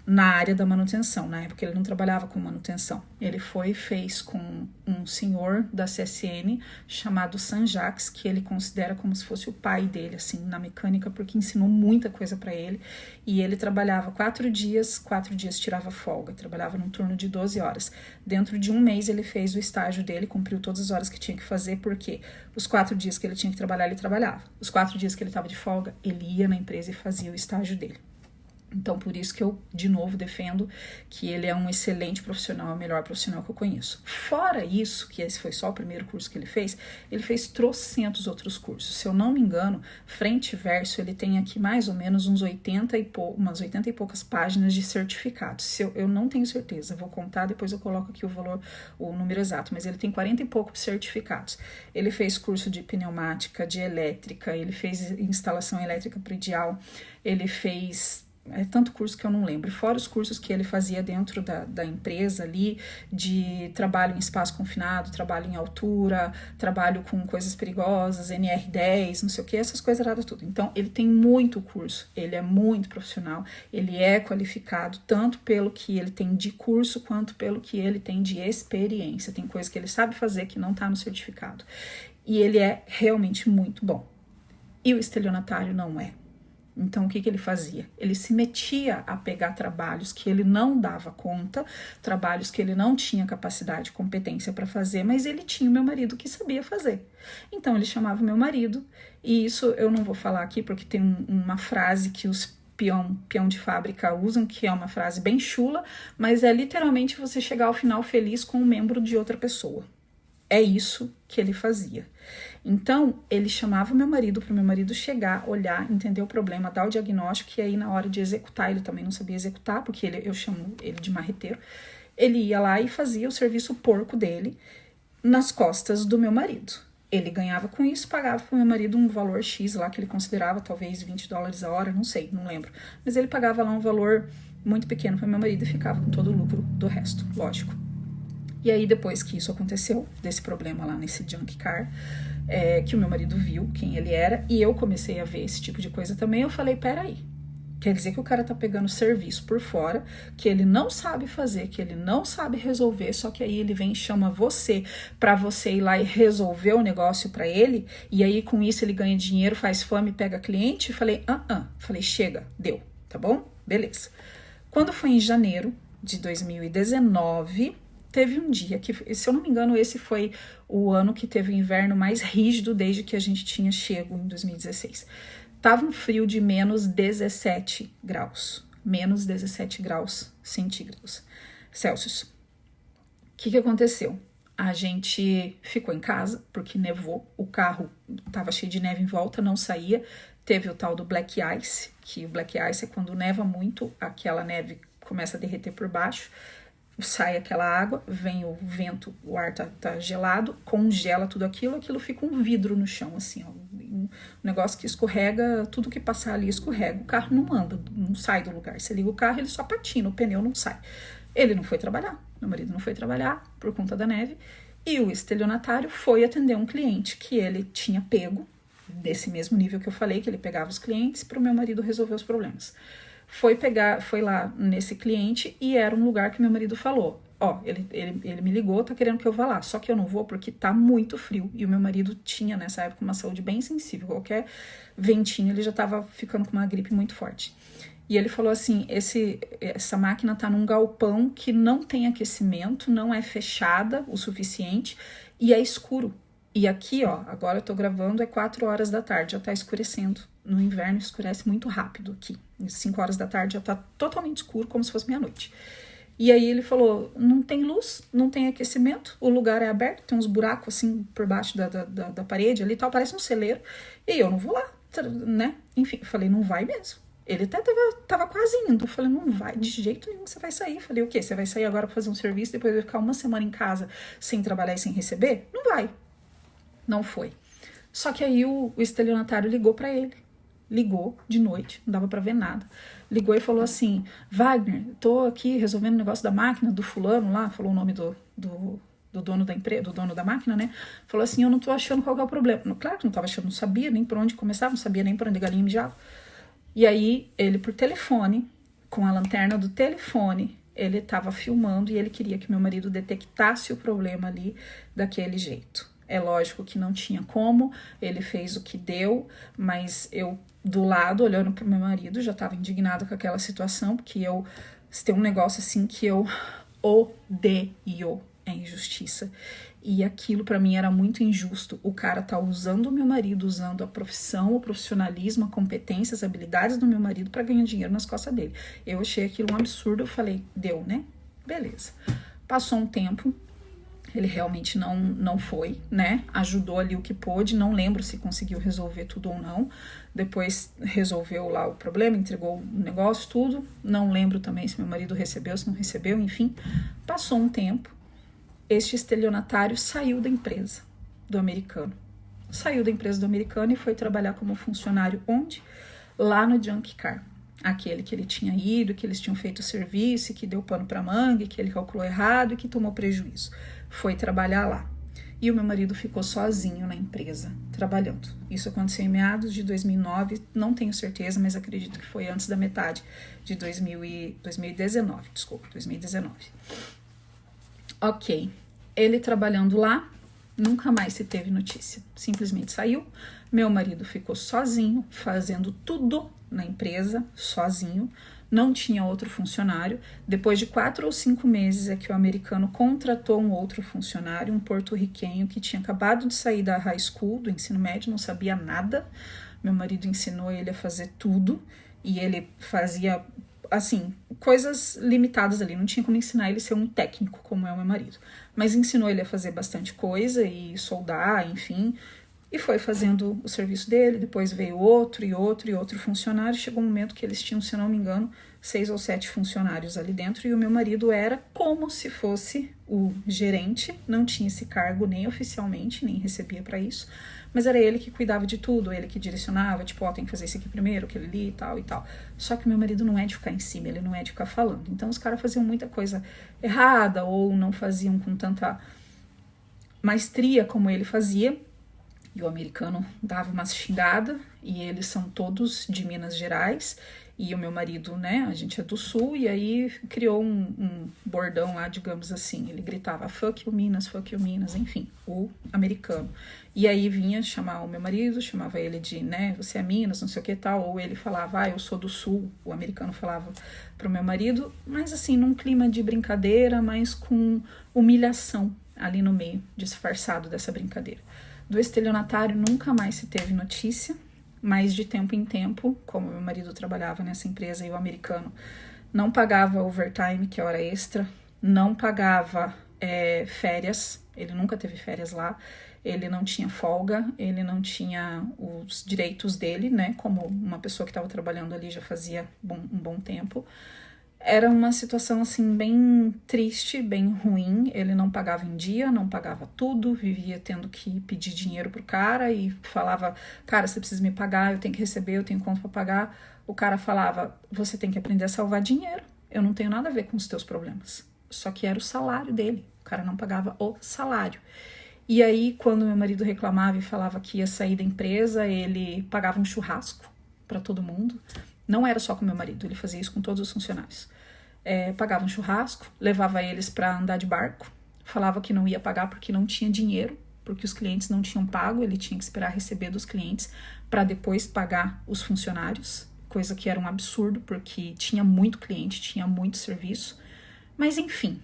na área da manutenção. Na época ele não trabalhava com manutenção. Ele foi e fez com um senhor da CSN chamado Sanjax, que ele considera como se fosse o pai dele, assim, na mecânica, porque ensinou muita coisa para ele. E ele trabalhava 4 dias tirava folga, trabalhava num turno de 12 horas. Dentro de um mês ele fez o estágio dele, cumpriu todas as horas que tinha que fazer, porque os 4 dias que ele tinha que trabalhar, ele trabalhava. Os 4 dias que ele estava de folga, ele ia na empresa e fazia o estágio dele. Então, por isso que eu, de novo, defendo que ele é um excelente profissional, é o melhor profissional que eu conheço. Fora isso, que esse foi só o primeiro curso que ele fez trocentos outros cursos. Se eu não me engano, frente e verso, ele tem aqui mais ou menos umas 80 e poucas páginas de certificados. Se eu não tenho certeza, vou contar, depois eu coloco aqui o valor, o número exato, mas ele tem 40 e poucos certificados. Ele fez curso de pneumática, de elétrica, ele fez instalação elétrica predial, ele fez... tanto curso que eu não lembro, fora os cursos que ele fazia dentro da empresa ali, de trabalho em espaço confinado, trabalho em altura, trabalho com coisas perigosas, NR10, não sei o que, essas coisas erradas tudo. Então, ele tem muito curso, ele é muito profissional, ele é qualificado, tanto pelo que ele tem de curso, quanto pelo que ele tem de experiência. Tem coisa que ele sabe fazer que não tá no certificado. E ele é realmente muito bom. E o estelionatário não é. Então, o que ele fazia? Ele se metia a pegar trabalhos que ele não dava conta, trabalhos que ele não tinha capacidade, competência para fazer, mas ele tinha o meu marido que sabia fazer. Então, ele chamava o meu marido, e isso eu não vou falar aqui, porque tem uma frase que os peão de fábrica usam, que é uma frase bem chula, mas é literalmente você chegar ao final feliz com um membro de outra pessoa. É isso que ele fazia. Então, ele chamava o meu marido para o meu marido chegar, olhar, entender o problema, dar o diagnóstico, e aí na hora de executar, ele também não sabia executar, porque eu chamo ele de marreteiro, ele ia lá e fazia o serviço porco dele nas costas do meu marido. Ele ganhava com isso, pagava para o meu marido um valor X lá, que ele considerava talvez $20 a hora, não sei, não lembro. Mas ele pagava lá um valor muito pequeno para o meu marido e ficava com todo o lucro do resto, lógico. E aí, depois que isso aconteceu, desse problema lá nesse junk car, que o meu marido viu quem ele era, e eu comecei a ver esse tipo de coisa também, eu falei, peraí, quer dizer que o cara tá pegando serviço por fora, que ele não sabe fazer, que ele não sabe resolver, só que aí ele vem e chama você pra você ir lá e resolver o negócio pra ele, e aí com isso ele ganha dinheiro, faz fama e pega cliente? Falei, falei, chega, deu, tá bom? Beleza. Quando foi em janeiro de 2019... teve um dia que, se eu não me engano, esse foi o ano que teve o inverno mais rígido desde que a gente tinha chego em 2016. Tava um frio de menos 17 graus. Menos 17 graus Celsius. O que aconteceu? A gente ficou em casa, porque nevou, o carro tava cheio de neve em volta, não saía. Teve o tal do Black Ice, que o Black Ice é quando neva muito, aquela neve começa a derreter por baixo, sai aquela água, vem o vento, o ar tá gelado, congela tudo aquilo fica um vidro no chão, assim, ó, um negócio que escorrega, tudo que passar ali escorrega, o carro não anda, não sai do lugar, você liga o carro, ele só patina, o pneu não sai. Ele não foi trabalhar, meu marido não foi trabalhar por conta da neve, e o estelionatário foi atender um cliente que ele tinha pego, desse mesmo nível que eu falei, que ele pegava os clientes para o meu marido resolver os problemas. Foi lá nesse cliente e era um lugar que meu marido falou, ele me ligou, tá querendo que eu vá lá, só que eu não vou porque tá muito frio, e o meu marido tinha nessa época uma saúde bem sensível, qualquer ventinho ele já tava ficando com uma gripe muito forte. E ele falou assim, essa máquina tá num galpão que não tem aquecimento, não é fechada o suficiente e é escuro. E aqui, agora eu tô gravando, é 4 horas da tarde, já tá escurecendo. No inverno escurece muito rápido aqui. 5 horas da tarde já tá totalmente escuro, como se fosse meia-noite. E aí ele falou, não tem luz, não tem aquecimento, o lugar é aberto, tem uns buracos assim por baixo da parede ali e tal, parece um celeiro. E eu não vou lá, né? Enfim, eu falei, não vai mesmo. Ele até tava quase indo. Eu falei, não vai, de jeito nenhum você vai sair. Eu falei, o quê? Você vai sair agora pra fazer um serviço, depois vai ficar uma semana em casa sem trabalhar e sem receber? Não vai. Não foi. Só que aí o estelionatário ligou pra ele. Ligou de noite, não dava pra ver nada. Ligou e falou assim, Wagner, tô aqui resolvendo o negócio da máquina, do fulano lá, falou o nome do dono da empresa, do dono da máquina, né? Falou assim, eu não tô achando qual que é o problema. Claro que não tava achando, não sabia nem por onde começar, não sabia nem por onde a galinha mijava. E aí, ele por telefone, com a lanterna do telefone, ele estava filmando e ele queria que meu marido detectasse o problema ali daquele jeito. É lógico que não tinha como, ele fez o que deu, mas eu do lado, olhando para o meu marido, já estava indignada com aquela situação, porque se tem um negócio assim que eu odeio, é injustiça. E aquilo para mim era muito injusto. O cara tá usando o meu marido, usando a profissão, o profissionalismo, a competência, as habilidades do meu marido para ganhar dinheiro nas costas dele. Eu achei aquilo um absurdo, eu falei, deu, né? Beleza. Passou um tempo, ele realmente não foi, né? Ajudou ali o que pôde, não lembro se conseguiu resolver tudo ou não. Depois resolveu lá o problema, entregou o negócio, tudo. Não lembro também se meu marido recebeu, se não recebeu, enfim. Passou um tempo. Este estelionatário saiu da empresa do americano. Saiu da empresa do americano e foi trabalhar como funcionário onde? Lá no Junk Car. Aquele que ele tinha ido, que eles tinham feito o serviço, que deu pano para manga, que ele calculou errado e que tomou prejuízo. Foi trabalhar lá. E o meu marido ficou sozinho na empresa, trabalhando. Isso aconteceu em meados de 2009, não tenho certeza, mas acredito que foi antes da metade de 2019. Ok, ele trabalhando lá, nunca mais se teve notícia. Simplesmente saiu. Meu marido ficou sozinho, fazendo tudo na empresa, sozinho. Não tinha outro funcionário. Depois de 4 ou 5 meses é que o americano contratou um outro funcionário, um porto-riquenho que tinha acabado de sair da high school, do ensino médio, não sabia nada. Meu marido ensinou ele a fazer tudo e ele fazia, assim, coisas limitadas ali. Não tinha como ensinar ele a ser um técnico, como é o meu marido. Mas ensinou ele a fazer bastante coisa e soldar, enfim. E foi fazendo o serviço dele, depois veio outro e outro funcionário. Chegou um momento que eles tinham, se não me engano, 6 ou 7 funcionários ali dentro. E o meu marido era como se fosse o gerente, não tinha esse cargo nem oficialmente, nem recebia para isso. Mas era ele que cuidava de tudo, ele que direcionava, tipo, ó, tem que fazer isso aqui primeiro, aquele ali e tal e tal. Só que o meu marido não é de ficar em cima, ele não é de ficar falando. Então os caras faziam muita coisa errada ou não faziam com tanta maestria como ele fazia. E o americano dava uma xingada, e eles são todos de Minas Gerais, e o meu marido, né, a gente é do Sul, e aí criou um bordão lá, digamos assim, ele gritava fuck you Minas, enfim, o americano. E aí vinha chamar o meu marido, chamava ele de, né, você é Minas, não sei o que tal, ou ele falava, eu sou do Sul, o americano falava pro meu marido, mas assim, num clima de brincadeira, mas com humilhação ali no meio, disfarçado dessa brincadeira. Do estelionatário nunca mais se teve notícia, mas de tempo em tempo, como meu marido trabalhava nessa empresa e o americano não pagava overtime, que é hora extra, não pagava férias, ele nunca teve férias lá, ele não tinha folga, ele não tinha os direitos dele, né, como uma pessoa que estava trabalhando ali já fazia um bom tempo. Era uma situação, assim, bem triste, bem ruim. Ele não pagava em dia, não pagava tudo, vivia tendo que pedir dinheiro pro cara e falava, cara, você precisa me pagar, eu tenho que receber, eu tenho conta pra pagar. O cara falava, você tem que aprender a salvar dinheiro, eu não tenho nada a ver com os teus problemas. Só que era o salário dele, o cara não pagava o salário. E aí, quando meu marido reclamava e falava que ia sair da empresa, ele pagava um churrasco para todo mundo. Não era só com meu marido, ele fazia isso com todos os funcionários. Pagava um churrasco, levava eles para andar de barco, falava que não ia pagar porque não tinha dinheiro, porque os clientes não tinham pago, ele tinha que esperar receber dos clientes para depois pagar os funcionários, coisa que era um absurdo, porque tinha muito cliente, tinha muito serviço. Mas enfim,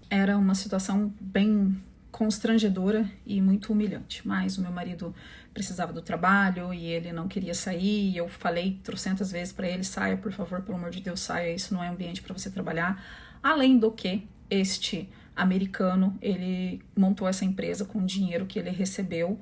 era uma situação bem constrangedora e muito humilhante. Mas o meu marido precisava do trabalho e ele não queria sair, e eu falei trocentas vezes para ele, saia, por favor, pelo amor de Deus, saia, isso não é ambiente para você trabalhar. Além do que, este americano, ele montou essa empresa com o dinheiro que ele recebeu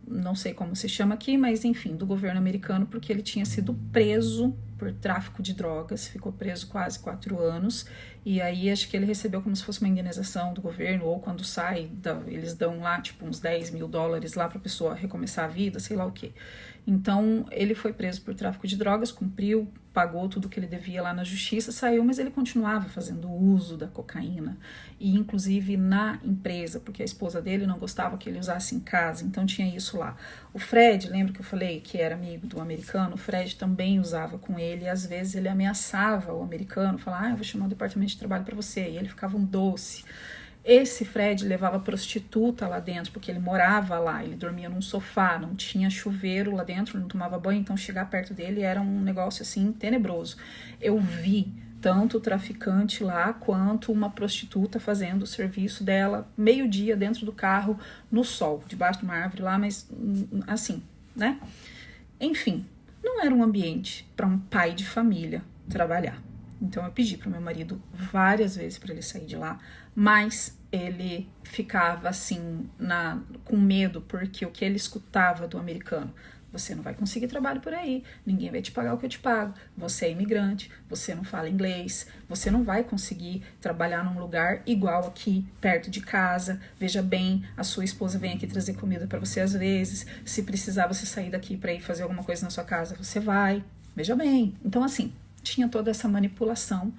não sei como se chama aqui, mas enfim, do governo americano, porque ele tinha sido preso por tráfico de drogas, ficou preso quase 4 anos, e aí acho que ele recebeu como se fosse uma indenização do governo, ou quando sai, eles dão lá tipo uns $10 mil lá pra pessoa recomeçar a vida, sei lá o que. Então ele foi preso por tráfico de drogas, cumpriu pagou tudo que ele devia lá na justiça, saiu, mas ele continuava fazendo uso da cocaína, e inclusive na empresa, porque a esposa dele não gostava que ele usasse em casa, então tinha isso lá. O Fred, lembra que eu falei que era amigo do americano? O Fred também usava com ele, e às vezes ele ameaçava o americano, falava, eu vou chamar o departamento de trabalho para você, e ele ficava um doce. Esse Fred levava prostituta lá dentro, porque ele morava lá, ele dormia num sofá, não tinha chuveiro lá dentro, não tomava banho, então chegar perto dele era um negócio assim tenebroso. Eu vi tanto o traficante lá, quanto uma prostituta fazendo o serviço dela, meio-dia dentro do carro, no sol, debaixo de uma árvore lá, mas assim, né? Enfim, não era um ambiente para um pai de família trabalhar. Então eu pedi para o meu marido várias vezes para ele sair de lá, mas ele ficava assim, com medo, porque o que ele escutava do americano: você não vai conseguir trabalho por aí, ninguém vai te pagar o que eu te pago, você é imigrante, você não fala inglês, você não vai conseguir trabalhar num lugar igual aqui, perto de casa, veja bem, a sua esposa vem aqui trazer comida para você às vezes, se precisar você sair daqui para ir fazer alguma coisa na sua casa, você vai, veja bem. Então assim, tinha toda essa manipulação,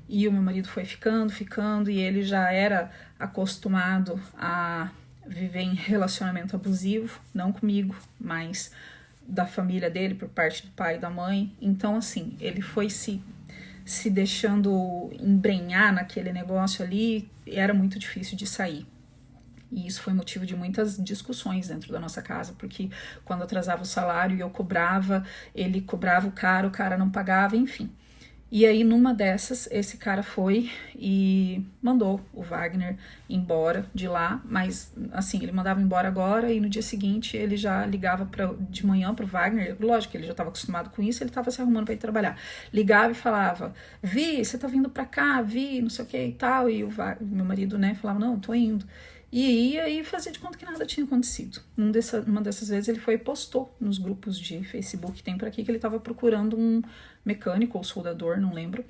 e o meu marido foi ficando, e ele já era acostumado a viver em relacionamento abusivo, não comigo, mas da família dele, por parte do pai e da mãe. Então assim, ele foi se deixando embrenhar naquele negócio ali, e era muito difícil de sair. E isso foi motivo de muitas discussões dentro da nossa casa, porque quando atrasava o salário e eu cobrava, ele cobrava o cara não pagava, enfim. E aí, numa dessas, esse cara foi e mandou o Wagner embora de lá, mas assim, ele mandava embora agora, e no dia seguinte ele já ligava de manhã pro Wagner, lógico que ele já estava acostumado com isso, ele estava se arrumando para ir trabalhar, ligava e falava: Vi, você tá vindo para cá, Vi, não sei o que e tal, e o meu marido, né, falava: não, tô indo. E ia e fazia de conta que nada tinha acontecido. Uma dessas vezes ele foi e postou nos grupos de Facebook que tem por aqui que ele estava procurando um mecânico ou soldador, não lembro,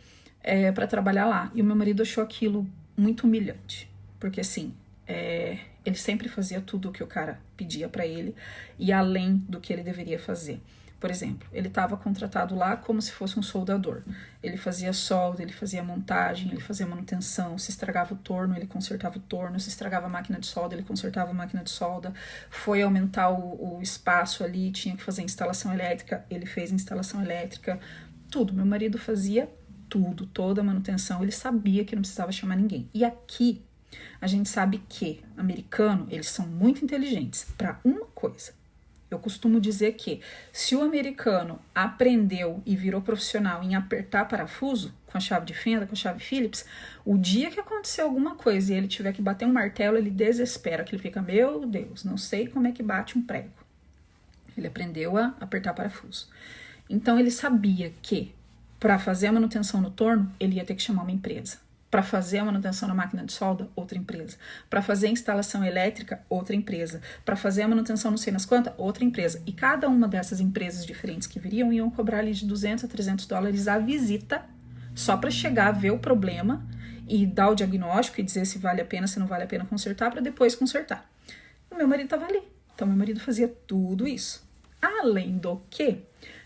para trabalhar lá. E o meu marido achou aquilo muito humilhante, porque assim, ele sempre fazia tudo o que o cara pedia para ele, e além do que ele deveria fazer. Por exemplo, ele estava contratado lá como se fosse um soldador. Ele fazia solda, ele fazia montagem, ele fazia manutenção. Se estragava o torno, ele consertava o torno. Se estragava a máquina de solda, ele consertava a máquina de solda. Foi aumentar o espaço ali, tinha que fazer instalação elétrica, ele fez instalação elétrica. Tudo. Meu marido fazia tudo, toda a manutenção. Ele sabia que não precisava chamar ninguém. E aqui, a gente sabe que americano, eles são muito inteligentes para uma coisa. Eu costumo dizer que se o americano aprendeu e virou profissional em apertar parafuso com a chave de fenda, com a chave Phillips, o dia que acontecer alguma coisa e ele tiver que bater um martelo, ele desespera, que ele fica: meu Deus, não sei como é que bate um prego. Ele aprendeu a apertar parafuso. Então ele sabia que para fazer a manutenção no torno, ele ia ter que chamar uma empresa. Para fazer a manutenção na máquina de solda, outra empresa. Para fazer a instalação elétrica, outra empresa. Para fazer a manutenção não sei nas quantas, outra empresa. E cada uma dessas empresas diferentes que viriam iam cobrar ali de 200 a 300 dólares a visita, só para chegar, ver o problema e dar o diagnóstico e dizer se vale a pena, se não vale a pena consertar, para depois consertar. O meu marido estava ali. Então, meu marido fazia tudo isso. Além do que,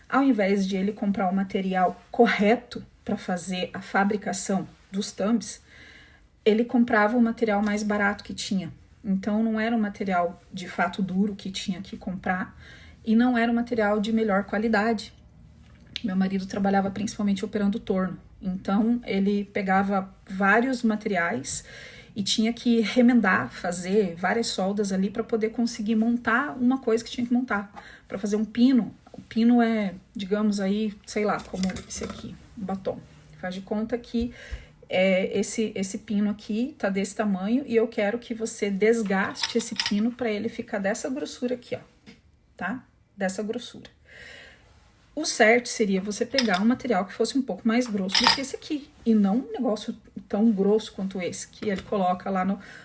ao invés de ele comprar o material correto para fazer a fabricação dos thumbs, ele comprava o material mais barato que tinha. Então não era um material de fato duro que tinha que comprar, e não era um material de melhor qualidade. Meu marido trabalhava principalmente operando torno, então ele pegava vários materiais e tinha que remendar, fazer várias soldas ali para poder conseguir montar uma coisa que tinha que montar. Para fazer um pino, o pino é, digamos aí, sei lá, como esse aqui, um batom. Faz de conta que esse pino aqui tá desse tamanho, e eu quero que você desgaste esse pino para ele ficar dessa grossura aqui, ó, tá? Dessa grossura. O certo seria você pegar um material que fosse um pouco mais grosso do que esse aqui, e não um negócio tão grosso quanto esse, que ele coloca lá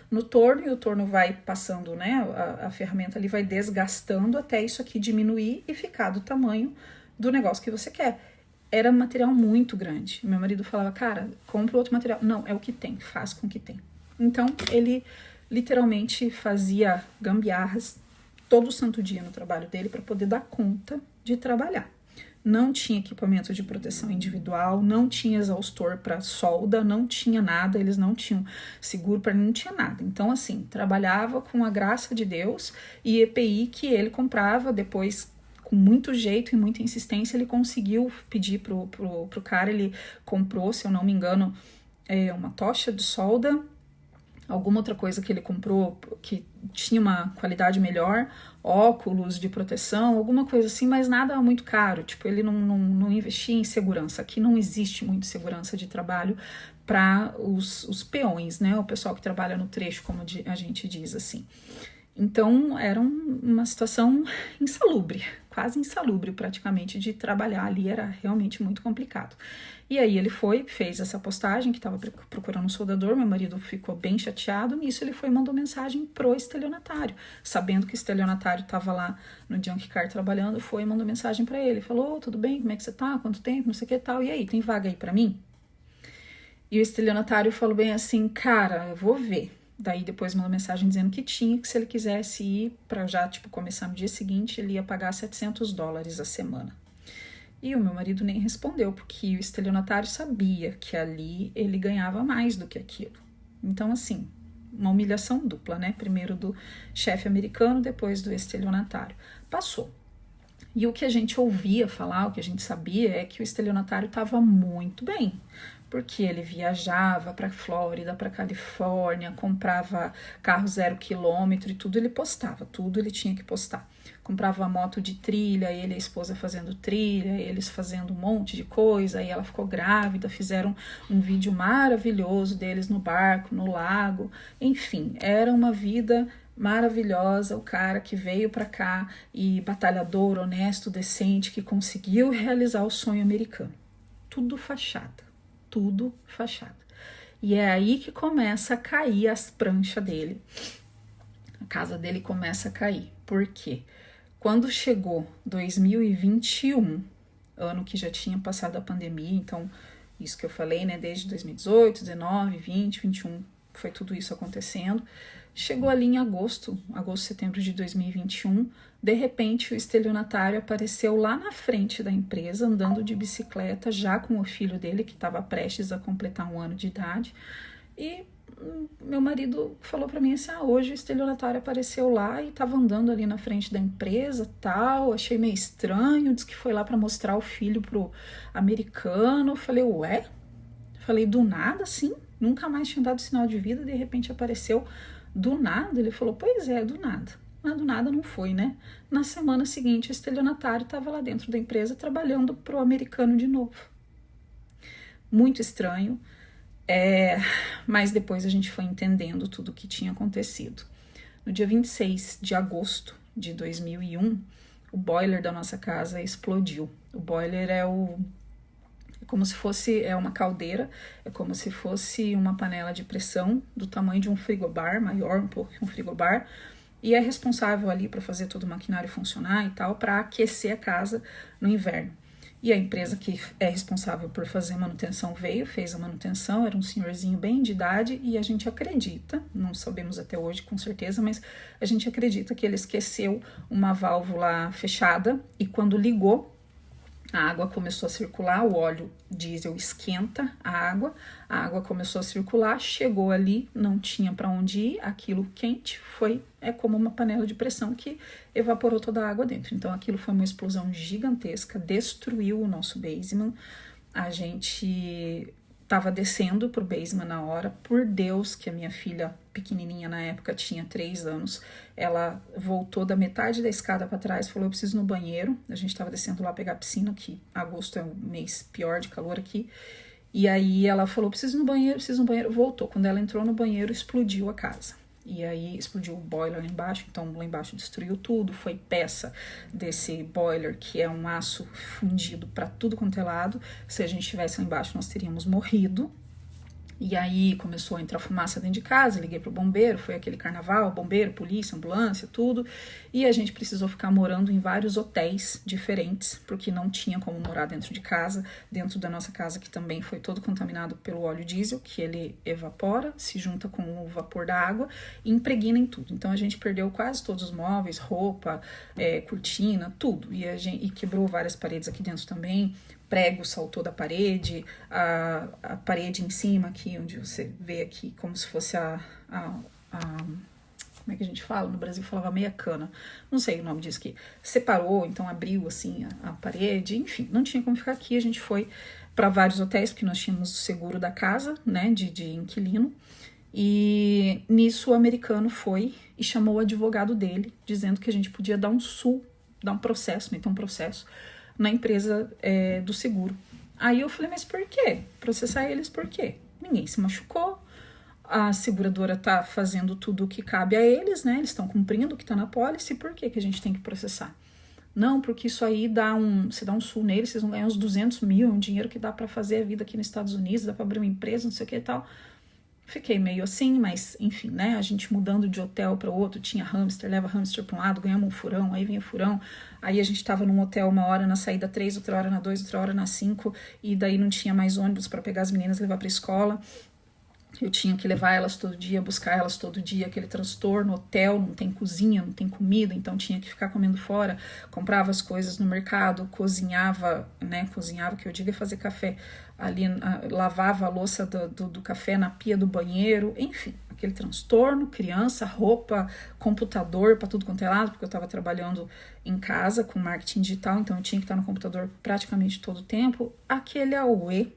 no torno, e o torno vai passando, né, a ferramenta ali vai desgastando até isso aqui diminuir e ficar do tamanho do negócio que você quer. Era um material muito grande. Meu marido falava: cara, compra outro material. Não, é o que tem, faz com o que tem. Então, ele literalmente fazia gambiarras todo santo dia no trabalho dele para poder dar conta de trabalhar. não tinha equipamento de proteção individual, não tinha exaustor para solda, não tinha nada, eles não tinham seguro para não tinha nada. Então, assim, trabalhava com a graça de Deus e EPI que ele comprava depois. Com muito jeito e muita insistência, ele conseguiu pedir pro cara, ele comprou, se eu não me engano, uma tocha de solda, alguma outra coisa que ele comprou que tinha uma qualidade melhor, óculos de proteção, alguma coisa assim, mas nada muito caro. Tipo, ele não investia em segurança. Aqui não existe muito segurança de trabalho para os peões, né? O pessoal que trabalha no trecho, como a gente diz assim. Então, era uma situação insalubre, quase insalubre praticamente de trabalhar ali, era realmente muito complicado. E aí ele fez essa postagem que estava procurando um soldador, meu marido ficou bem chateado, nisso ele foi e mandou mensagem pro estelionatário, sabendo que o estelionatário estava lá no Junk Car trabalhando, foi e mandou mensagem para ele, falou, tudo bem, como é que você tá, quanto tempo, não sei o que tal, e aí, tem vaga aí para mim? E o estelionatário falou bem assim, cara, eu vou ver. Daí depois mandou mensagem dizendo que tinha, que se ele quisesse ir para já, tipo, começar no dia seguinte, ele ia pagar $700 a semana. E o meu marido nem respondeu, porque o estelionatário sabia que ali ele ganhava mais do que aquilo. Então, assim, uma humilhação dupla, né? Primeiro do chefe americano, depois do estelionatário. Passou. E o que a gente ouvia falar, o que a gente sabia é que o estelionatário estava muito bem, porque ele viajava para Flórida, para Califórnia, comprava carro 0 quilômetro e tudo ele postava, tudo ele tinha que postar. Comprava moto de trilha, ele e a esposa fazendo trilha, eles fazendo um monte de coisa, aí ela ficou grávida, fizeram um vídeo maravilhoso deles no barco, no lago, enfim, era uma vida maravilhosa, o cara que veio para cá e batalhador, honesto, decente, que conseguiu realizar o sonho americano. Tudo fachada. Tudo fachada. E é aí que começa a cair as pranchas dele. A casa dele começa a cair. Por quê? Quando chegou 2021, ano que já tinha passado a pandemia, então isso que eu falei, né, desde 2018, 19, 20, 21, foi tudo isso acontecendo. Chegou ali em agosto, setembro de 2021, de repente o estelionatário apareceu lá na frente da empresa, andando de bicicleta, já com o filho dele, que estava prestes a completar 1 ano de idade, e meu marido falou para mim assim, hoje o estelionatário apareceu lá e estava andando ali na frente da empresa, tal, achei meio estranho, disse que foi lá para mostrar o filho pro americano. Eu falei, ué? Falei, do nada, assim, nunca mais tinha dado sinal de vida, de repente apareceu do nada. Ele falou, pois é, do nada. Mas do nada não foi, né? Na semana seguinte, o estelionatário estava lá dentro da empresa trabalhando pro americano de novo. Muito estranho, mas depois a gente foi entendendo tudo o que tinha acontecido. No dia 26 de agosto de 2001, o boiler da nossa casa explodiu. O boiler é como se fosse uma caldeira, é como se fosse uma panela de pressão do tamanho de um frigobar, maior um pouco que um frigobar, e é responsável ali para fazer todo o maquinário funcionar e tal, para aquecer a casa no inverno. E a empresa que é responsável por fazer a manutenção fez a manutenção, era um senhorzinho bem de idade, e a gente acredita, não sabemos até hoje com certeza, mas a gente acredita que ele esqueceu uma válvula fechada, e quando ligou, a água começou a circular, o óleo diesel esquenta a água começou a circular, chegou ali, não tinha para onde ir, aquilo quente é como uma panela de pressão que evaporou toda a água dentro. Então aquilo foi uma explosão gigantesca, destruiu o nosso basement. A gente estava descendo pro basement na hora, por Deus que a minha filha pequenininha na época tinha 3 anos, ela voltou da metade da escada para trás, falou, eu preciso ir no banheiro. A gente estava descendo lá pegar piscina, que agosto é um mês pior de calor aqui, e aí ela falou, preciso ir no banheiro, voltou. Quando ela entrou no banheiro, explodiu a casa. E aí explodiu o boiler lá embaixo, então lá embaixo destruiu tudo, foi peça desse boiler, que é um aço fundido para tudo quanto é lado. Se a gente estivesse lá embaixo, nós teríamos morrido. E aí começou a entrar fumaça dentro de casa, liguei pro bombeiro, foi aquele carnaval, bombeiro, polícia, ambulância, tudo. E a gente precisou ficar morando em vários hotéis diferentes, porque não tinha como morar dentro de casa, dentro da nossa casa, que também foi todo contaminado pelo óleo diesel, que ele evapora, se junta com o vapor da água e impregna em tudo. Então a gente perdeu quase todos os móveis, roupa, cortina, tudo. E quebrou várias paredes aqui dentro também. Prego saltou da parede, a parede em cima aqui, onde você vê aqui como se fosse como é que a gente fala? No Brasil falava meia cana, não sei o nome disso aqui. Separou, então abriu assim a parede, enfim, não tinha como ficar aqui. A gente foi para vários hotéis, porque nós tínhamos o seguro da casa, né, de inquilino. E nisso o americano foi e chamou o advogado dele, dizendo que a gente podia dar um processo, meter um processo na empresa do seguro. Aí eu falei, mas por quê? Processar eles por quê? Ninguém se machucou, a seguradora tá fazendo tudo o que cabe a eles, né? Eles estão cumprindo o que tá na pólice, por que que a gente tem que processar? Não, porque isso aí você dá um sul neles, vocês vão ganhar uns 200 mil, um dinheiro que dá para fazer a vida aqui nos Estados Unidos, dá para abrir uma empresa, não sei o que e tal. Fiquei meio assim, mas enfim, né? A gente mudando de hotel para outro, tinha hamster, leva hamster para um lado, ganhamos um furão, aí vinha furão. Aí a gente tava num hotel uma hora na saída 3, outra hora na 2, outra hora na 5, e daí não tinha mais ônibus para pegar as meninas e levar para escola. Eu tinha que levar elas todo dia, buscar elas todo dia, aquele transtorno, hotel, não tem cozinha, não tem comida, então tinha que ficar comendo fora, comprava as coisas no mercado, cozinhava, né, cozinhava, que eu digo é fazer café, ali lavava a louça do café na pia do banheiro, enfim, aquele transtorno, criança, roupa, computador, para tudo quanto é lado, porque eu estava trabalhando em casa com marketing digital, então eu tinha que estar no computador praticamente todo o tempo, aquele auê.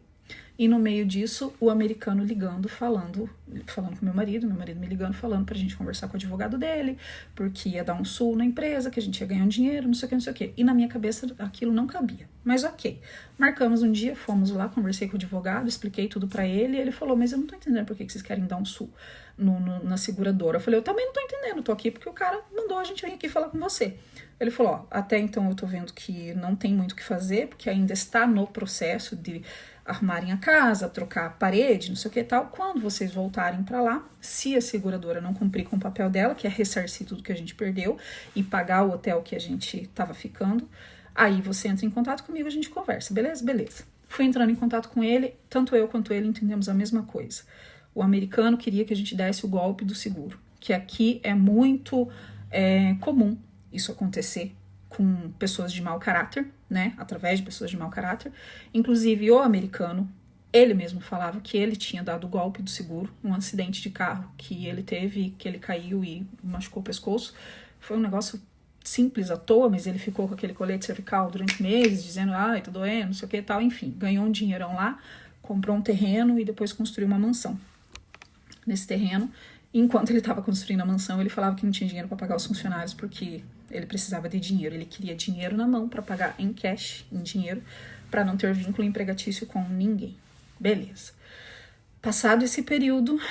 E no meio disso, o americano ligando, falando com meu marido me ligando, falando pra gente conversar com o advogado dele, porque ia dar um sul na empresa, que a gente ia ganhar um dinheiro, não sei o que, não sei o que. E na minha cabeça aquilo não cabia. Mas ok. Marcamos um dia, fomos lá, conversei com o advogado, expliquei tudo pra ele, e ele falou, mas eu não tô entendendo por que vocês querem dar um sul na seguradora. Eu falei, eu também não tô entendendo, tô aqui porque o cara mandou a gente vir aqui falar com você. Ele falou, ó, até então eu tô vendo que não tem muito o que fazer, porque ainda está no processo de arrumarem a casa, trocar a parede, não sei o que e tal. Quando vocês voltarem para lá, se a seguradora não cumprir com o papel dela, que é ressarcir tudo que a gente perdeu e pagar o hotel que a gente tava ficando, aí você entra em contato comigo, a gente conversa, beleza? Beleza. Fui entrando em contato com ele, tanto eu quanto ele entendemos a mesma coisa. O americano queria que a gente desse o golpe do seguro, que aqui é muito comum isso acontecer com pessoas de mau caráter, né, através de pessoas de mau caráter. Inclusive o americano, ele mesmo falava que ele tinha dado o golpe do seguro, um acidente de carro que ele teve, que ele caiu e machucou o pescoço. Foi um negócio simples à toa, mas ele ficou com aquele colete cervical durante meses, dizendo, ai, tá doendo, não sei o que e tal, enfim, ganhou um dinheirão lá, comprou um terreno e depois construiu uma mansão. Nesse terreno, enquanto ele estava construindo a mansão, ele falava que não tinha dinheiro para pagar os funcionários, porque ele precisava de dinheiro, ele queria dinheiro na mão para pagar em cash, em dinheiro, para não ter vínculo empregatício com ninguém. Beleza. Passado esse período,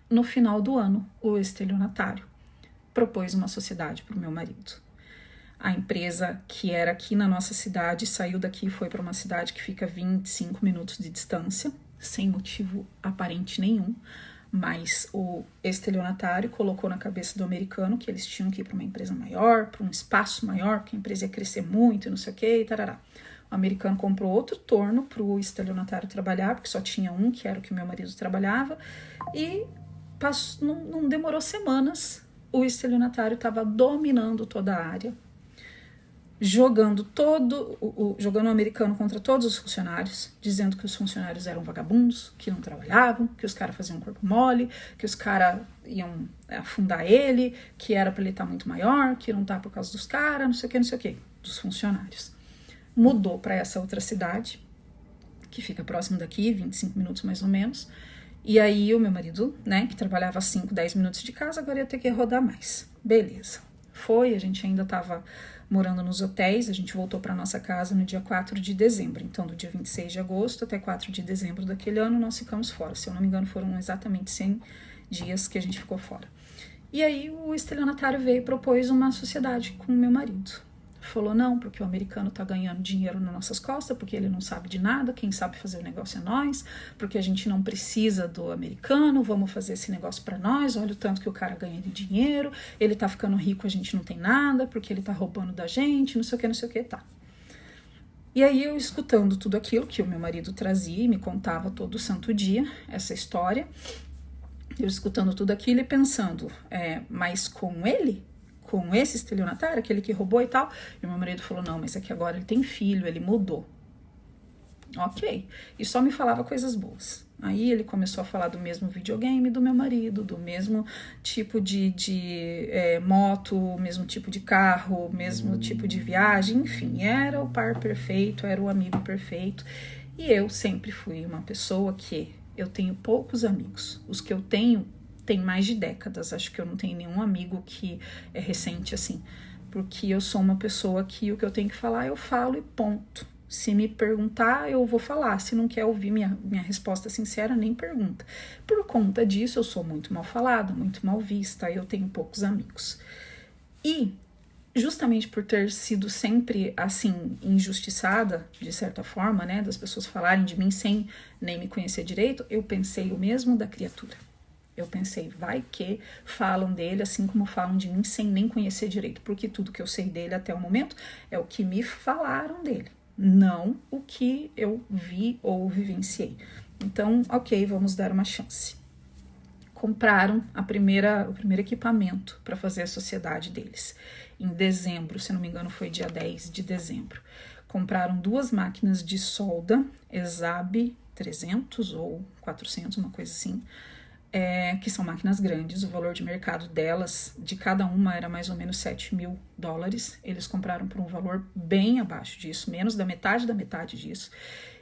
no final do ano, o estelionatário propôs uma sociedade para o meu marido. A empresa que era aqui na nossa cidade saiu daqui e foi para uma cidade que fica 25 minutos de distância, sem motivo aparente nenhum. Mas o estelionatário colocou na cabeça do americano que eles tinham que ir para uma empresa maior, para um espaço maior, que a empresa ia crescer muito e não sei o que, e tarará. O americano comprou outro torno para o estelionatário trabalhar, porque só tinha um, que era o que o meu marido trabalhava, e não demorou semanas, o estelionatário estava dominando toda a área, jogando jogando o americano contra todos os funcionários, dizendo que os funcionários eram vagabundos, que não trabalhavam, que os caras faziam corpo mole, que os caras iam afundar ele, que era para ele estar muito maior, que não tá por causa dos caras, não sei o que, dos funcionários. Mudou para essa outra cidade, que fica próximo daqui, 25 minutos mais ou menos, e aí o meu marido, né, que trabalhava 5, 10 minutos de casa, agora ia ter que rodar mais. Beleza. A gente ainda tava morando nos hotéis, a gente voltou para nossa casa no dia 4 de dezembro. Então, do dia 26 de agosto até 4 de dezembro daquele ano, nós ficamos fora. Se eu não me engano, foram exatamente 100 dias que a gente ficou fora. E aí, o estelionatário veio e propôs uma sociedade com o meu marido. Falou, não, porque o americano tá ganhando dinheiro nas nossas costas, porque ele não sabe de nada, quem sabe fazer o negócio é nós, porque a gente não precisa do americano, vamos fazer esse negócio para nós, olha o tanto que o cara ganha de dinheiro, ele tá ficando rico, a gente não tem nada, porque ele tá roubando da gente, não sei o que, tá. E aí eu escutando tudo aquilo que o meu marido trazia e me contava todo santo dia, essa história, eu escutando tudo aquilo e pensando, mas com ele? Com esse estelionatário, aquele que roubou e tal? E o meu marido falou, não, mas é que agora ele tem filho, ele mudou. Ok. E só me falava coisas boas. Aí ele começou a falar do mesmo videogame do meu marido, do mesmo tipo de moto, mesmo tipo de carro, mesmo tipo de viagem, enfim, era o par perfeito, era o amigo perfeito. E eu sempre fui uma pessoa que eu tenho poucos amigos. Os que eu tenho tem mais de décadas, acho que eu não tenho nenhum amigo que é recente assim, porque eu sou uma pessoa que o que eu tenho que falar eu falo e ponto. Se me perguntar, eu vou falar. Se não quer ouvir minha resposta sincera, nem pergunta. Por conta disso, eu sou muito mal falada, muito mal vista, eu tenho poucos amigos. E, justamente por ter sido sempre, assim, injustiçada, de certa forma, né, das pessoas falarem de mim sem nem me conhecer direito, eu pensei o mesmo da criatura. Eu pensei, vai que falam dele assim como falam de mim sem nem conhecer direito, porque tudo que eu sei dele até o momento é o que me falaram dele, não o que eu vi ou vivenciei. Então, ok, vamos dar uma chance. Compraram o primeiro equipamento para fazer a sociedade deles. Em dezembro, se não me engano, foi dia 10 de dezembro. Compraram 2 máquinas de solda, ESAB 300 ou 400, uma coisa assim, que são máquinas grandes. O valor de mercado delas, de cada uma, era mais ou menos $7.000. Eles compraram por um valor bem abaixo disso, menos da metade disso.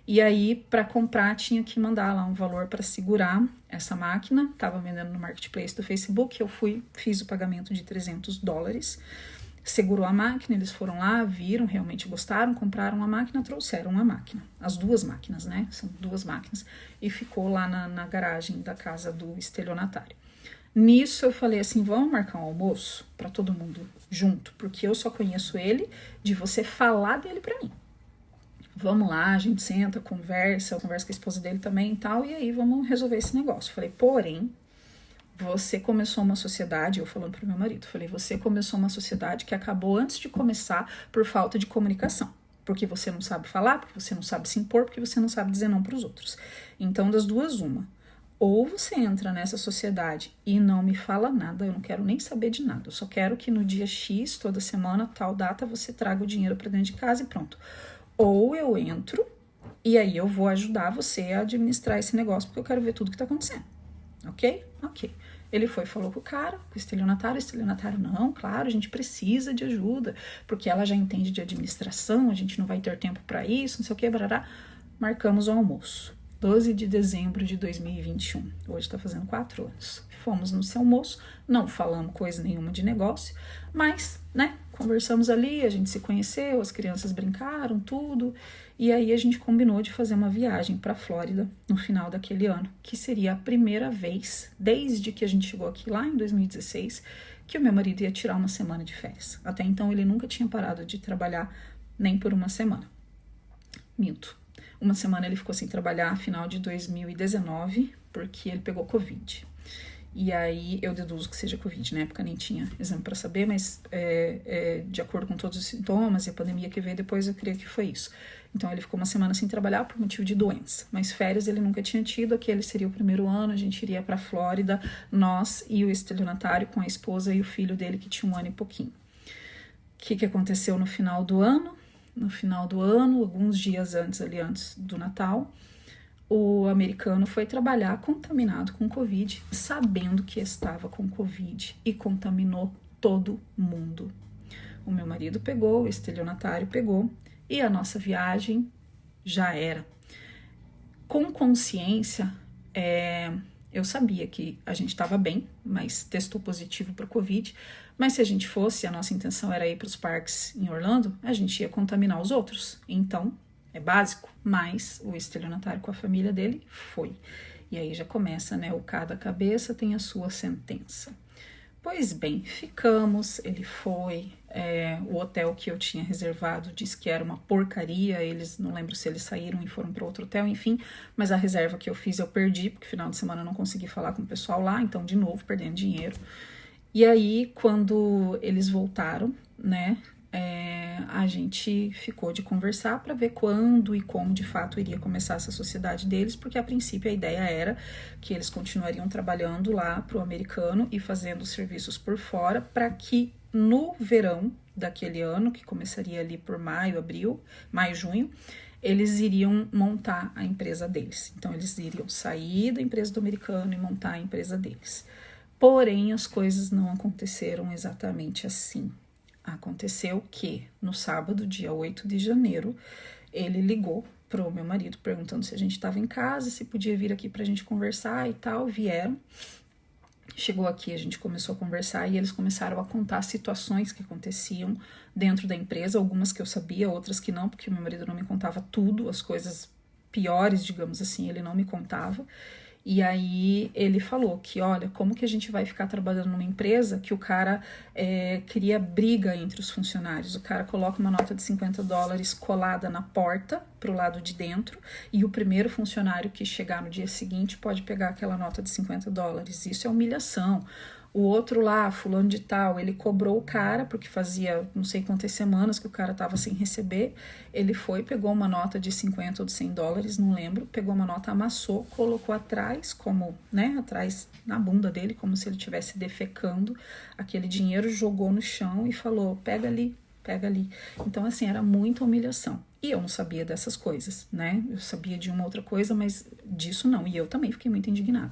E aí, para comprar, tinha que mandar lá um valor para segurar essa máquina. Estava vendendo no marketplace do Facebook. Eu fiz o pagamento de $300. Segurou a máquina, eles foram lá, viram, realmente gostaram, compraram a máquina, trouxeram a máquina. As 2 máquinas, né? São 2 máquinas. E ficou lá na garagem da casa do estelionatário. Nisso eu falei assim, vamos marcar um almoço para todo mundo junto, porque eu só conheço ele de você falar dele para mim. Vamos lá, a gente senta, conversa, eu converso com a esposa dele também e tal, e aí vamos resolver esse negócio. Falei, porém, você começou uma sociedade, eu falando pro meu marido, falei, você começou uma sociedade que acabou antes de começar por falta de comunicação, porque você não sabe falar, porque você não sabe se impor, porque você não sabe dizer não pros outros. Então, das duas, uma. Ou você entra nessa sociedade e não me fala nada, eu não quero nem saber de nada, eu só quero que no dia X, toda semana, tal data, você traga o dinheiro para dentro de casa e pronto. Ou eu entro e aí eu vou ajudar você a administrar esse negócio, porque eu quero ver tudo que tá acontecendo. Ok? Ok. Ele falou com o cara, com o estelionatário, não, claro, a gente precisa de ajuda, porque ela já entende de administração, a gente não vai ter tempo para isso, não sei o que, barará. Marcamos o almoço, 12 de dezembro de 2021, hoje tá fazendo 4 anos. Fomos no seu almoço, não falamos coisa nenhuma de negócio, mas, né, conversamos ali, a gente se conheceu, as crianças brincaram, tudo, e aí a gente combinou de fazer uma viagem para a Flórida no final daquele ano, que seria a primeira vez, desde que a gente chegou aqui lá em 2016, que o meu marido ia tirar uma semana de férias. Até então ele nunca tinha parado de trabalhar nem por uma semana. Minto. Uma semana ele ficou sem trabalhar, final de 2019, porque ele pegou Covid. E aí eu deduzo que seja Covid, na época nem tinha exame para saber, mas de acordo com todos os sintomas e a pandemia que veio depois, eu creio que foi isso. Então ele ficou uma semana sem trabalhar por motivo de doença, mas férias ele nunca tinha tido, aquele seria o primeiro ano, a gente iria para a Flórida, nós e o estelionatário com a esposa e o filho dele que tinha 1 ano e pouquinho. O que aconteceu no final do ano? No final do ano, alguns dias antes do Natal, o americano foi trabalhar contaminado com Covid, sabendo que estava com Covid e contaminou todo mundo. O meu marido pegou, o estelionatário pegou e a nossa viagem já era. Com consciência, eu sabia que a gente estava bem, mas testou positivo para Covid, mas se a gente fosse, a nossa intenção era ir para os parques em Orlando, a gente ia contaminar os outros. Então, é básico, mas o estelionatário com a família dele foi. E aí já começa, né? O cada cabeça tem a sua sentença. Pois bem, ficamos, ele foi, o hotel que eu tinha reservado disse que era uma porcaria, eles, não lembro se eles saíram e foram para outro hotel, enfim, mas a reserva que eu fiz eu perdi, porque final de semana eu não consegui falar com o pessoal lá, então de novo perdendo dinheiro. E aí, quando eles voltaram, né, a gente ficou de conversar para ver quando e como de fato iria começar essa sociedade deles, porque a princípio a ideia era que eles continuariam trabalhando lá para o americano e fazendo serviços por fora, para que no verão daquele ano, que começaria ali por maio, junho, eles iriam montar a empresa deles. Então eles iriam sair da empresa do americano e montar a empresa deles. Porém, as coisas não aconteceram exatamente assim. Aconteceu que no sábado, dia 8 de janeiro, ele ligou pro meu marido perguntando se a gente estava em casa, se podia vir aqui pra gente conversar e tal. Vieram. Chegou aqui, a gente começou a conversar e eles começaram a contar situações que aconteciam dentro da empresa, algumas que eu sabia, outras que não, porque meu marido não me contava tudo, as coisas piores, digamos assim, ele não me contava. E aí ele falou que, olha, como que a gente vai ficar trabalhando numa empresa que o cara cria briga entre os funcionários? O cara coloca uma nota de $50 colada na porta pro lado de dentro e o primeiro funcionário que chegar no dia seguinte pode pegar aquela nota de $50. Isso é humilhação. O outro lá, fulano de tal, ele cobrou o cara, porque fazia não sei quantas semanas que o cara tava sem receber. Ele foi, pegou uma nota de 50 ou de $100, não lembro, pegou uma nota, amassou, colocou atrás, como, né, atrás na bunda dele, como se ele estivesse defecando aquele dinheiro, jogou no chão e falou, pega ali, pega ali. Então, assim, era muita humilhação. E eu não sabia dessas coisas, né? Eu sabia de uma outra coisa, mas disso não. E eu também fiquei muito indignada.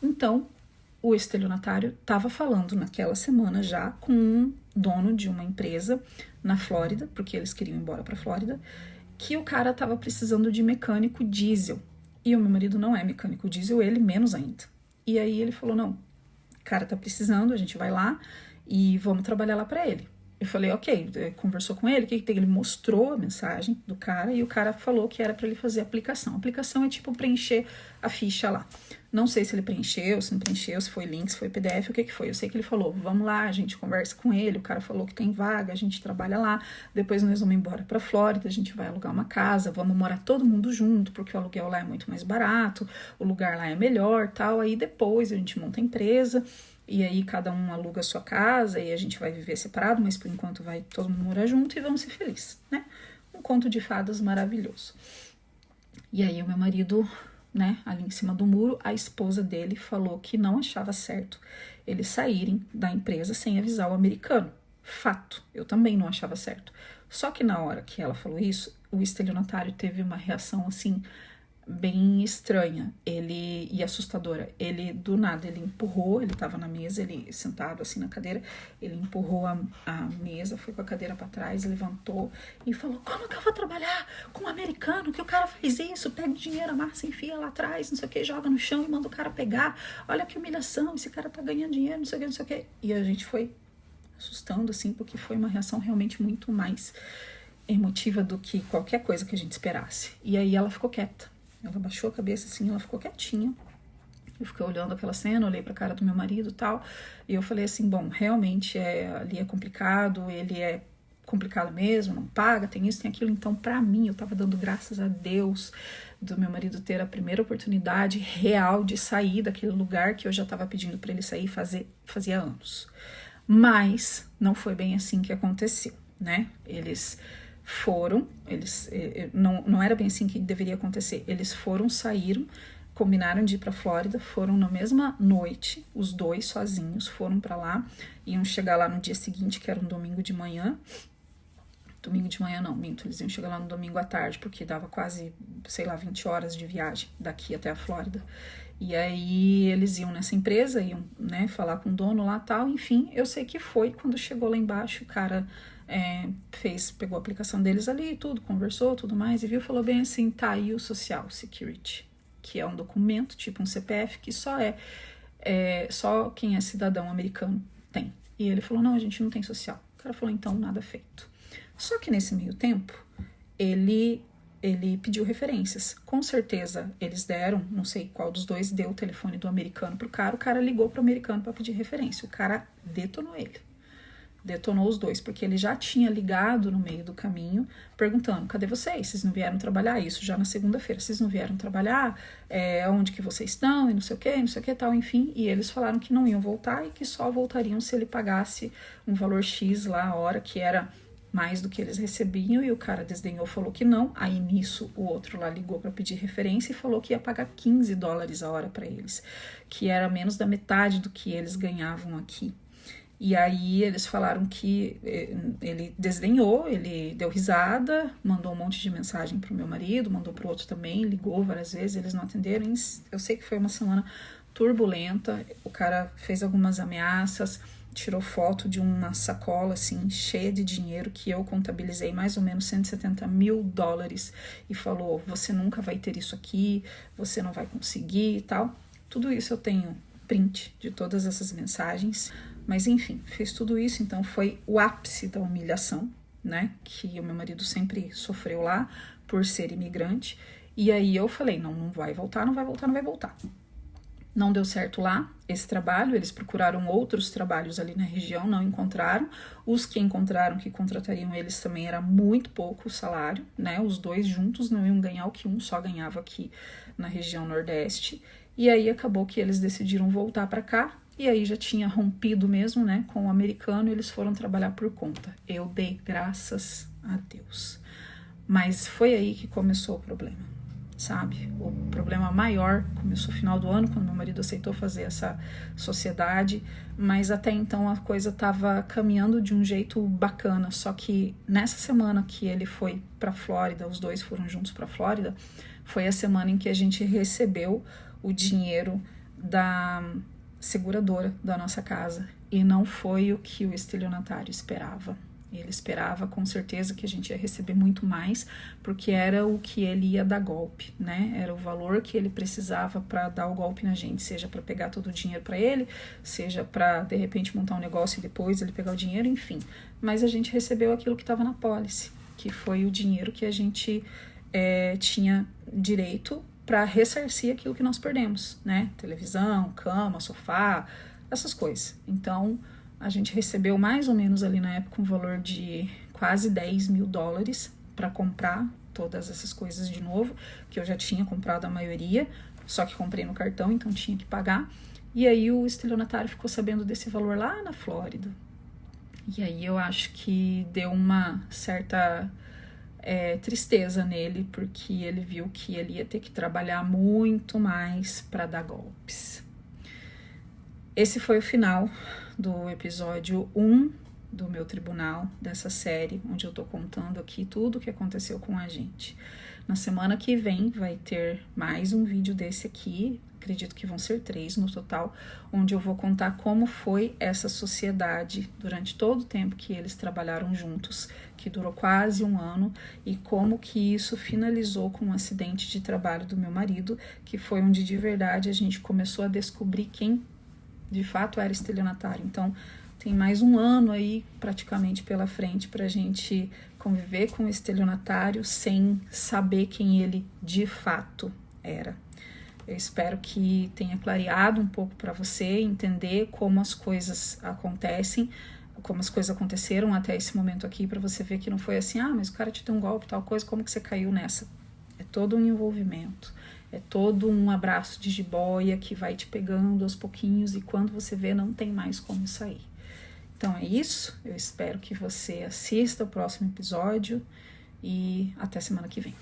Então, o estelionatário estava falando naquela semana já com um dono de uma empresa na Flórida, porque eles queriam ir embora para a Flórida, que o cara estava precisando de mecânico diesel. E o meu marido não é mecânico diesel, ele menos ainda. E aí ele falou, não, o cara tá precisando, a gente vai lá e vamos trabalhar lá para ele. Eu falei, ok, conversou com ele, o que tem? Ele mostrou a mensagem do cara e o cara falou que era para ele fazer a aplicação. A aplicação é tipo preencher a ficha lá. Não sei se ele preencheu, se não preencheu, se foi link, se foi PDF, o que foi. Eu sei que ele falou, vamos lá, a gente conversa com ele, o cara falou que tem vaga, a gente trabalha lá, depois nós vamos embora pra Flórida, a gente vai alugar uma casa, vamos morar todo mundo junto, porque o aluguel lá é muito mais barato, o lugar lá é melhor, tal, aí depois a gente monta a empresa, e aí cada um aluga a sua casa e a gente vai viver separado, mas por enquanto vai todo mundo morar junto e vamos ser felizes, né? Um conto de fadas maravilhoso. E aí o meu marido, né, ali em cima do muro, a esposa dele falou que não achava certo eles saírem da empresa sem avisar o americano. Fato, eu também não achava certo. Só que na hora que ela falou isso, o estelionatário teve uma reação assim bem estranha, ele e assustadora. Ele do nada, ele empurrou, ele tava na mesa, ele sentado assim na cadeira, ele empurrou a mesa, foi com a cadeira para trás, levantou e falou: como que eu vou trabalhar com um americano, que o cara faz isso, pega o dinheiro, amassa, enfia lá atrás, não sei o que, joga no chão e manda o cara pegar, olha que humilhação, esse cara tá ganhando dinheiro, não sei o que, não sei o que. E a gente foi assustando assim, porque foi uma reação realmente muito mais emotiva do que qualquer coisa que a gente esperasse. E aí ela ficou quieta. Ela baixou a cabeça assim, ela ficou quietinha. Eu fiquei olhando aquela cena, olhei pra cara do meu marido e tal. E eu falei assim, bom, realmente ali é complicado, ele é complicado mesmo, não paga, tem isso, tem aquilo. Então, pra mim, eu tava dando graças a Deus do meu marido ter a primeira oportunidade real de sair daquele lugar que eu já tava pedindo pra ele sair fazia anos. Mas não foi bem assim que aconteceu, né? Não era bem assim que deveria acontecer. Eles saíram, combinaram de ir pra Flórida, foram na mesma noite, os dois sozinhos foram pra lá, iam chegar lá no dia seguinte, que era um domingo de manhã. Domingo de manhã não, minto, eles iam chegar lá no domingo à tarde, porque dava quase, 20 horas de viagem daqui até a Flórida. E aí eles iam nessa empresa, iam, né, falar com o dono lá e tal, enfim, eu sei que foi, quando chegou lá embaixo, o cara pegou a aplicação deles ali e tudo, conversou, tudo mais, e viu, falou bem assim, tá aí o Social Security, que é um documento, tipo um CPF, que só quem é cidadão americano tem. E ele falou, não, a gente não tem social. O cara falou, então, nada feito. Só que nesse meio tempo, ele ele pediu referências. Com certeza eles deram, não sei qual dos dois deu o telefone do americano pro cara, o cara ligou pro americano para pedir referência. O cara detonou ele. Detonou os dois, porque ele já tinha ligado no meio do caminho, perguntando, cadê vocês? Vocês não vieram trabalhar? Isso já na segunda-feira. Vocês não vieram trabalhar? Onde que vocês estão? E não sei o que, tal, enfim. E eles falaram que não iam voltar e que só voltariam se ele pagasse um valor X lá a hora, que era mais do que eles recebiam, e o cara desdenhou, falou que não. Aí nisso o outro lá ligou para pedir referência e falou que ia pagar $15 a hora para eles, que era menos da metade do que eles ganhavam aqui. E aí eles falaram que ele desdenhou, ele deu risada, mandou um monte de mensagem pro meu marido, mandou pro outro também, ligou várias vezes, eles não atenderam. Eu sei que foi uma semana turbulenta, o cara fez algumas ameaças, tirou foto de uma sacola assim, cheia de dinheiro, que eu contabilizei mais ou menos $170 mil, e falou, você nunca vai ter isso aqui, você não vai conseguir e tal. Tudo isso eu tenho print de todas essas mensagens. Mas enfim, fez tudo isso, então foi o ápice da humilhação, né, que o meu marido sempre sofreu lá por ser imigrante. E aí eu falei, não vai voltar. Não deu certo lá esse trabalho, eles procuraram outros trabalhos ali na região, não encontraram. Os que encontraram, que contratariam eles também, era muito pouco o salário, né, os dois juntos não iam ganhar o que um só ganhava aqui na região Nordeste. E aí acabou que eles decidiram voltar para cá. E aí já tinha rompido mesmo, né, com o americano, e eles foram trabalhar por conta. Eu dei graças a Deus. Mas foi aí que começou o problema, sabe? O problema maior começou no final do ano, quando meu marido aceitou fazer essa sociedade, mas até então a coisa estava caminhando de um jeito bacana. Só que nessa semana que ele foi para Flórida, os dois foram juntos para Flórida, foi a semana em que a gente recebeu o dinheiro da seguradora da nossa casa, e não foi o que o estelionatário esperava. Ele esperava com certeza que a gente ia receber muito mais, porque era o que ele ia dar golpe, né? Era o valor que ele precisava para dar o golpe na gente, seja para pegar todo o dinheiro para ele, seja para de repente montar um negócio e depois ele pegar o dinheiro, enfim. Mas a gente recebeu aquilo que estava na pólice, que foi o dinheiro que a gente tinha direito para ressarcir aquilo que nós perdemos, né? Televisão, cama, sofá, essas coisas. Então, a gente recebeu mais ou menos ali na época um valor de quase $10 mil para comprar todas essas coisas de novo, que eu já tinha comprado a maioria, só que comprei no cartão, então tinha que pagar. E aí o estelionatário ficou sabendo desse valor lá na Flórida. E aí eu acho que deu uma certa tristeza nele, porque ele viu que ele ia ter que trabalhar muito mais para dar golpes. Esse foi o final do episódio 1 do meu tribunal, dessa série, onde eu tô contando aqui tudo o que aconteceu com a gente. Na semana que vem vai ter mais um vídeo desse aqui, acredito que vão ser 3 no total, onde eu vou contar como foi essa sociedade durante todo o tempo que eles trabalharam juntos, que durou quase um ano, e como que isso finalizou com um acidente de trabalho do meu marido, que foi onde de verdade a gente começou a descobrir quem de fato era estelionatário. Então tem mais um ano aí praticamente pela frente para a gente conviver com o estelionatário sem saber quem ele de fato era. Eu espero que tenha clareado um pouco para você entender como as coisas acontecem, como as coisas aconteceram até esse momento aqui, para você ver que não foi assim, mas o cara te deu um golpe, tal coisa, como que você caiu nessa? É todo um envolvimento, é todo um abraço de jiboia que vai te pegando aos pouquinhos, e quando você vê, não tem mais como sair. Então é isso, eu espero que você assista o próximo episódio e até semana que vem.